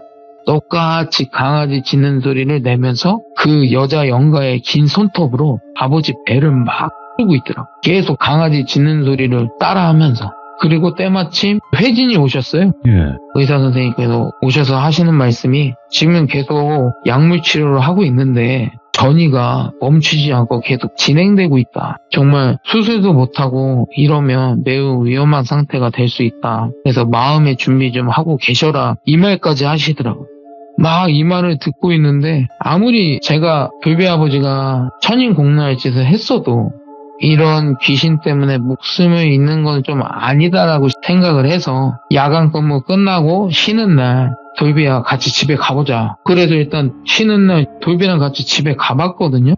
똑같이 강아지 짖는 소리를 내면서 그 여자 영가의 긴 손톱으로 아버지 배를 막 끌고 있더라고요. 계속 강아지 짖는 소리를 따라하면서. 그리고 때마침 회진이 오셨어요. 예. 의사 선생님께서 오셔서 하시는 말씀이 지금 계속 약물 치료를 하고 있는데 전이가 멈추지 않고 계속 진행되고 있다. 정말 수술도 못하고 이러면 매우 위험한 상태가 될 수 있다. 그래서 마음의 준비 좀 하고 계셔라. 이 말까지 하시더라고요. 막 이 말을 듣고 있는데 아무리 제가 돌비 아버지가 천인공노할 짓을 했어도 이런 귀신 때문에 목숨을 잃는 건 좀 아니다라고 생각을 해서 야간 근무 끝나고 쉬는 날 돌비야 같이 집에 가보자. 그래서 일단 쉬는 날 돌비랑 같이 집에 가봤거든요.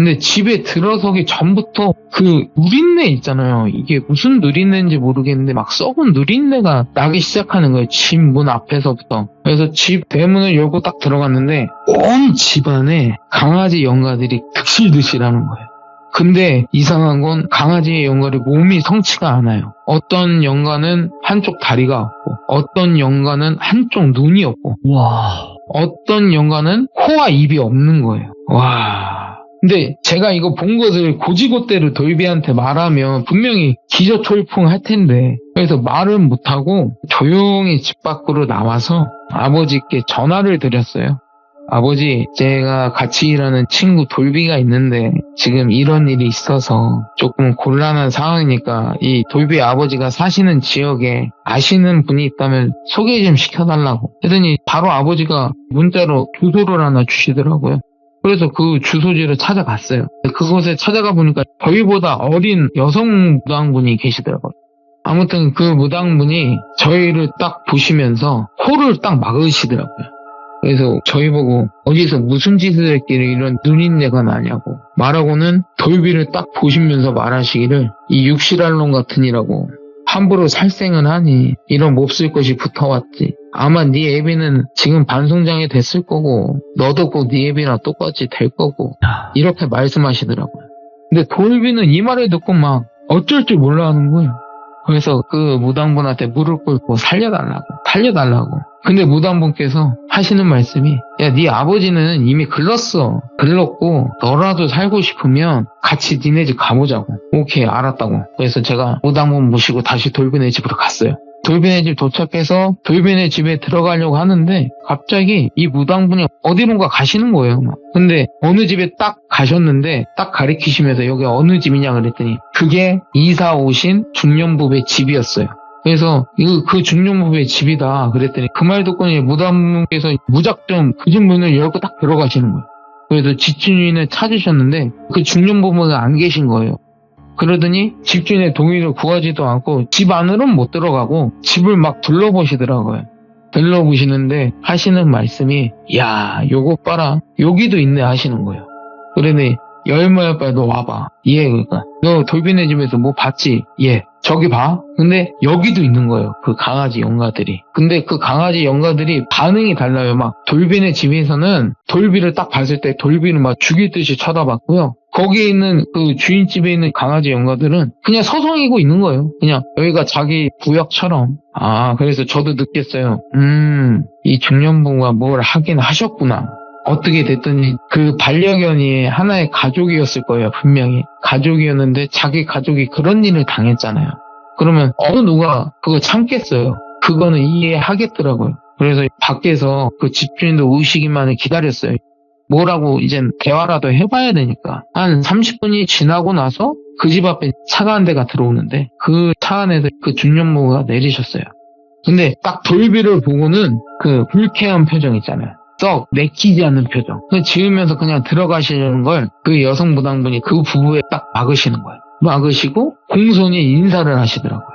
근데 집에 들어서기 전부터 그 누린내 있잖아요. 이게 무슨 누린내인지 모르겠는데 막 썩은 누린내가 나기 시작하는 거예요. 집 문 앞에서부터. 그래서 집 대문을 열고 딱 들어갔는데 온 집안에 강아지 영가들이 득실득실하는 거예요. 근데 이상한 건 강아지의 영가리 몸이 성치가 않아요. 어떤 영가는 한쪽 다리가 없고, 어떤 영가는 한쪽 눈이 없고, 와. 어떤 영가는 코와 입이 없는 거예요. 와. 근데 제가 이거 본 것을 고지고대로 돌비한테 말하면 분명히 기저초일풍할 텐데, 그래서 말은 못하고 조용히 집 밖으로 나와서 아버지께 전화를 드렸어요. 아버지, 제가 같이 일하는 친구 돌비가 있는데 지금 이런 일이 있어서 조금 곤란한 상황이니까 이 돌비 아버지가 사시는 지역에 아시는 분이 있다면 소개 좀 시켜달라고 했더니 바로 아버지가 문자로 주소를 하나 주시더라고요. 그래서 그 주소지를 찾아갔어요. 그곳에 찾아가 보니까 저희보다 어린 여성 무당분이 계시더라고요. 아무튼 그 무당분이 저희를 딱 보시면서 코를 딱 막으시더라고요. 그래서 저희 보고 어디서 무슨 짓을 했길래 이런 누린내가 나냐고 말하고는 돌비를 딱 보시면서 말하시기를 이 육실알롱 같은 이라고 함부로 살생은 하니 이런 몹쓸 것이 붙어왔지. 아마 네 애비는 지금 반송장애 됐을 거고 너도 곧 네 애비랑 똑같이 될 거고 이렇게 말씀하시더라고요. 근데 돌비는 이 말을 듣고 막 어쩔 줄 몰라 하는 거예요. 그래서 그 무당분한테 무릎 꿇고 살려달라고. 근데 무당분께서 하시는 말씀이 야, 네 아버지는 이미 글렀고 너라도 살고 싶으면 같이 니네 집 가보자고. 오케이, 알았다고. 그래서 제가 무당분 모시고 다시 돌비네 집으로 갔어요. 돌비네 집 도착해서 돌비네 집에 들어가려고 하는데 갑자기 이 무당분이 어디론가 가시는 거예요. 근데 어느 집에 딱 가셨는데 딱 가리키시면서 여기 어느 집이냐 그랬더니 그게 이사 오신 중년부부의 집이었어요. 그래서 이거 그 중년부부의 집이다 그랬더니 그 말 듣고는 무당분께서 무작정 그 집 문을 열고 딱 들어가시는 거예요. 그래서 집주인을 찾으셨는데 그 중년부부가 안 계신 거예요. 그러더니 집주인의 동의를 구하지도 않고 집 안으로는 못 들어가고 집을 막 둘러보시더라고요. 둘러보시는데 하시는 말씀이 야, 요거 봐라. 여기도 있네 하시는 거예요. 그러더니 열모야 빨리 너 와봐. 예, 그러니까 너 돌비네 집에서 뭐 봤지? 예. 저기 봐. 근데 여기도 있는 거예요. 그 강아지 영가들이. 근데 그 강아지 영가들이 반응이 달라요. 막 돌비네 집에서는 돌비를 딱 봤을 때 돌비를 막 죽이듯이 쳐다봤고요. 거기에 있는 그 주인집에 있는 강아지 영가들은 그냥 서성이고 있는 거예요. 그냥 여기가 자기 구역처럼. 아, 그래서 저도 느꼈어요. 이 중년부가 뭘 하긴 하셨구나. 어떻게 됐더니 그 반려견이 하나의 가족이었을 거예요. 분명히 가족이었는데 자기 가족이 그런 일을 당했잖아요. 그러면 어느 누가 그거 참겠어요. 그거는 이해하겠더라고요. 그래서 밖에서 그 집주인도 오시기만을 기다렸어요. 뭐라고 이젠 대화라도 해봐야 되니까. 한 30분이 지나고 나서 그 집 앞에 차가 한 대가 들어오는데 그 차 안에서 그 중년부가 내리셨어요. 근데 딱 돌비를 보고는 그 불쾌한 표정 있잖아요. 썩 내키지 않는 표정. 지으면서 그냥 들어가시려는 걸 그 여성 무당분이 그 부부에 딱 막으시는 거예요. 막으시고 공손히 인사를 하시더라고요.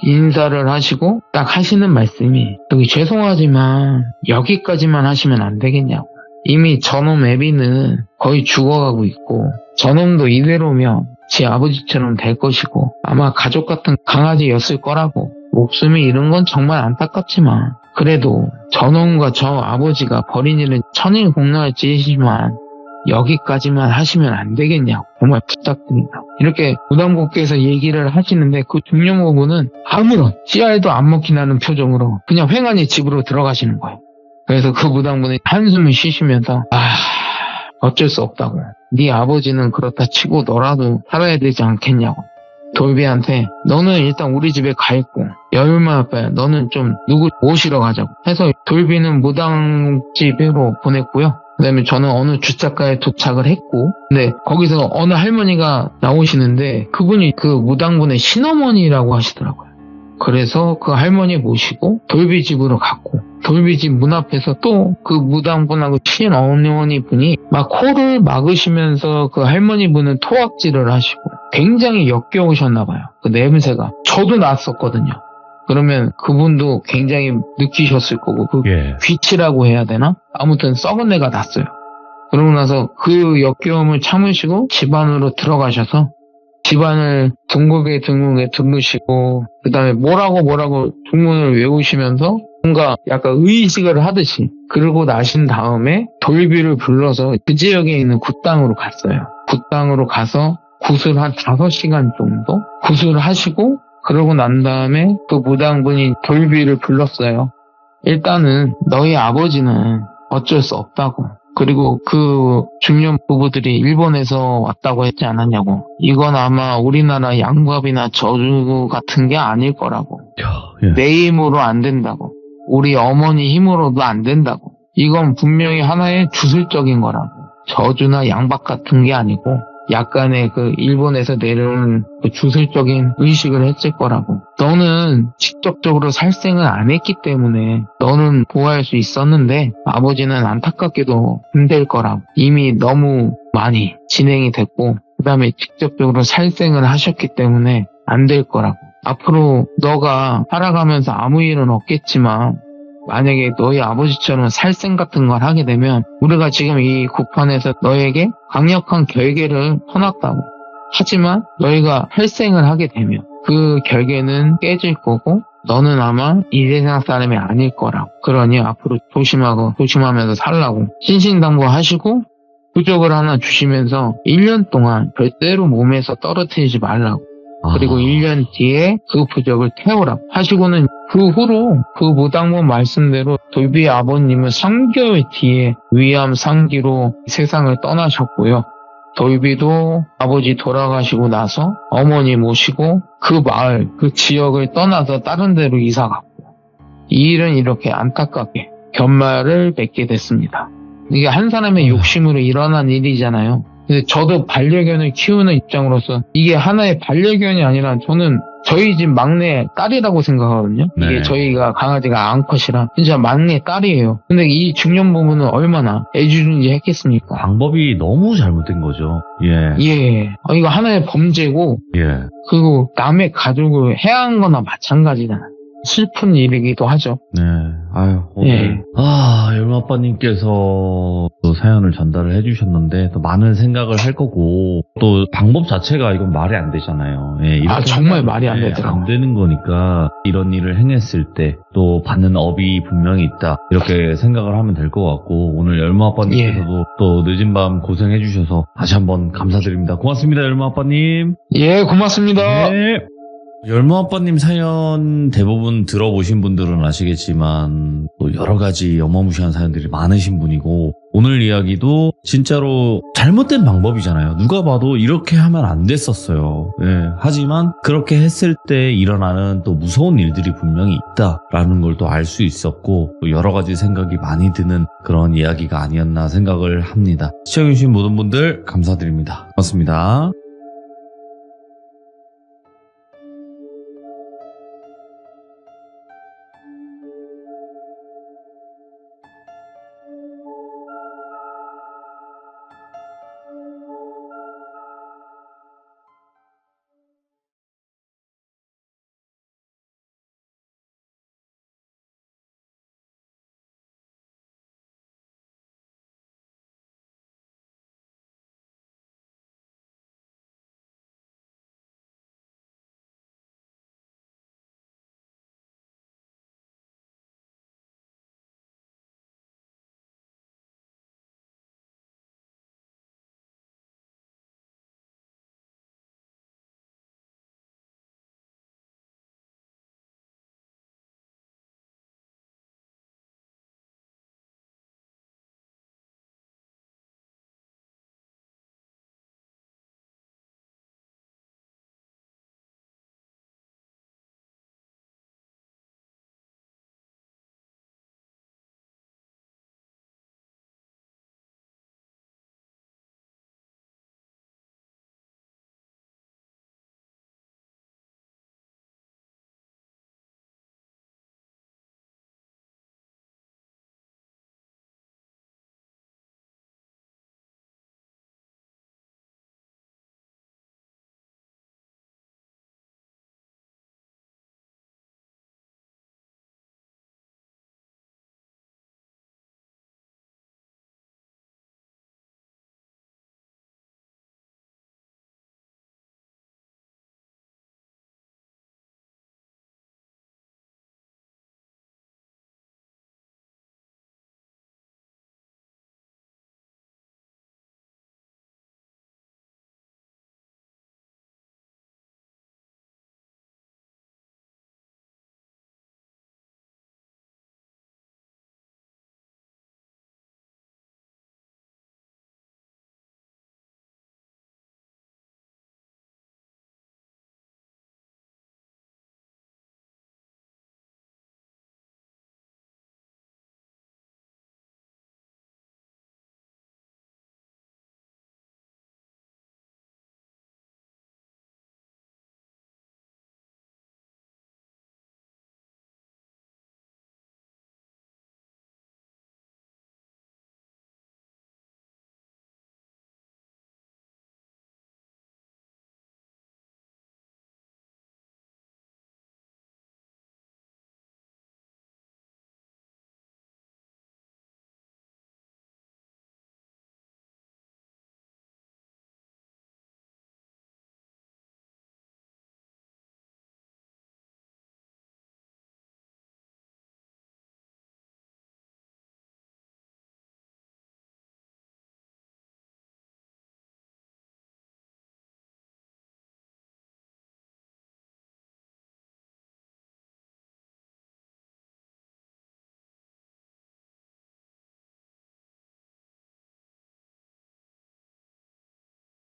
인사를 하시고 딱 하시는 말씀이 여기 죄송하지만 여기까지만 하시면 안 되겠냐고. 이미 저놈 애비는 거의 죽어가고 있고 저놈도 이대로면 지 아버지처럼 될 것이고 아마 가족 같은 강아지였을 거라고. 목숨이 잃은 건 정말 안타깝지만 그래도 저놈과 저 아버지가 벌인 일은 천일공론할 짓이지만 여기까지만 하시면 안 되겠냐고 정말 부탁드린다고 이렇게 무당분께서 얘기를 하시는데 그 중년부부는 아무런 씨알도 안 먹히나는 표정으로 그냥 횡하니 집으로 들어가시는 거예요. 그래서 그 무당분이 한숨을 쉬시면서 어쩔 수 없다고. 네 아버지는 그렇다 치고 너라도 살아야 되지 않겠냐고. 돌비한테 너는 일단 우리 집에 가 있고 열마 아빠야 너는 좀 누구 모시러 가자고 해서 돌비는 무당집으로 보냈고요. 그 다음에 저는 어느 주차가에 도착을 했고 근데 거기서 어느 할머니가 나오시는데 그분이 그 무당분의 친어머니라고 하시더라고요. 그래서 그 할머니 모시고 돌비 집으로 갔고 돌비 집 문 앞에서 또 그 무당분하고 친어머니 분이 막 코를 막으시면서 그 할머니 분은 토악질을 하시고 굉장히 역겨우셨나 봐요. 그 냄새가. 저도 났었거든요. 그러면 그분도 굉장히 느끼셨을 거고 그 예. 귀치라고 해야 되나? 아무튼 썩은 내가 났어요. 그러고 나서 그 역겨움을 참으시고 집 안으로 들어가셔서 집안을 둥글게 두무시고 그 다음에 뭐라고 주문을 외우시면서 뭔가 약간 의식을 하듯이 그러고 나신 다음에 돌비를 불러서 그 지역에 있는 굿당으로 갔어요. 굿당으로 가서 굿을 한 5시간 정도 굿을 하시고 그러고 난 다음에 그 무당분이 돌비를 불렀어요. 일단은 너희 아버지는 어쩔 수 없다고. 그리고 그 중년 부부들이 일본에서 왔다고 했지 않았냐고. 이건 아마 우리나라 양밥이나 저주 같은 게 아닐 거라고. 예. 내 힘으로 안 된다고. 우리 어머니 힘으로도 안 된다고. 이건 분명히 하나의 주술적인 거라고. 저주나 양밥 같은 게 아니고 약간의 그 일본에서 내려오는 그 주술적인 의식을 했을 거라고. 너는 직접적으로 살생을 안 했기 때문에 너는 보호할 수 있었는데 아버지는 안타깝게도 안 될 거라고. 이미 너무 많이 진행이 됐고 그 다음에 직접적으로 살생을 하셨기 때문에 안 될 거라고. 앞으로 너가 살아가면서 아무 일은 없겠지만 만약에 너희 아버지처럼 살생 같은 걸 하게 되면 우리가 지금 이 국판에서 너에게 강력한 결계를 퍼놨다고. 하지만 너희가 살생을 하게 되면 그 결계는 깨질 거고 너는 아마 이 세상 사람이 아닐 거라고. 그러니 앞으로 조심하면서 살라고 신신당부하시고 부적을 하나 주시면서 1년 동안 절대로 몸에서 떨어뜨리지 말라고. 그리고 1년 뒤에 그 부적을 태우라고 하시고는 그 후로 그 무당분 말씀대로 돌비 아버님은 3개월 뒤에 위암 상기로 세상을 떠나셨고요. 돌비도 아버지 돌아가시고 나서 어머니 모시고 그 마을, 그 지역을 떠나서 다른 데로 이사 갔고 이 일은 이렇게 안타깝게 결말을 맺게 됐습니다. 이게 한 사람의 욕심으로 일어난 일이잖아요. 근데 저도 반려견을 키우는 입장으로서 이게 하나의 반려견이 아니라 저는 저희 집 막내 딸이라고 생각하거든요. 이게 네. 저희가 강아지가 암컷이라 진짜 막내 딸이에요. 근데 이 중년 부부는 얼마나 애지중지 했겠습니까? 방법이 너무 잘못된 거죠. 예. 예. 이거 하나의 범죄고 예. 그리고 남의 가족을 해한 거나 마찬가지잖아요. 슬픈 일이기도 하죠. 네. 아유, 오늘. 열마아빠님께서 또 사연을 전달을 해주셨는데, 또 많은 생각을 할 거고, 또 방법 자체가 이건 말이 안 되잖아요. 예, 이렇게 정말 말이 안 되더라고요. 안 되는 거니까, 이런 일을 행했을 때, 또 받는 업이 분명히 있다. 이렇게 생각을 하면 될 것 같고, 오늘 열마아빠님께서도 또 늦은 밤 고생해주셔서 다시 한번 감사드립니다. 고맙습니다, 열마아빠님. 예, 고맙습니다. 네. 열무아빠님 사연 대부분 들어보신 분들은 아시겠지만 또 여러 가지 어마무시한 사연들이 많으신 분이고 오늘 이야기도 진짜로 잘못된 방법이잖아요. 누가 봐도 이렇게 하면 안 됐었어요. 예, 하지만 그렇게 했을 때 일어나는 또 무서운 일들이 분명히 있다라는 걸 또 알 수 있었고 또 여러 가지 생각이 많이 드는 그런 이야기가 아니었나 생각을 합니다. 시청해주신 모든 분들 감사드립니다. 고맙습니다.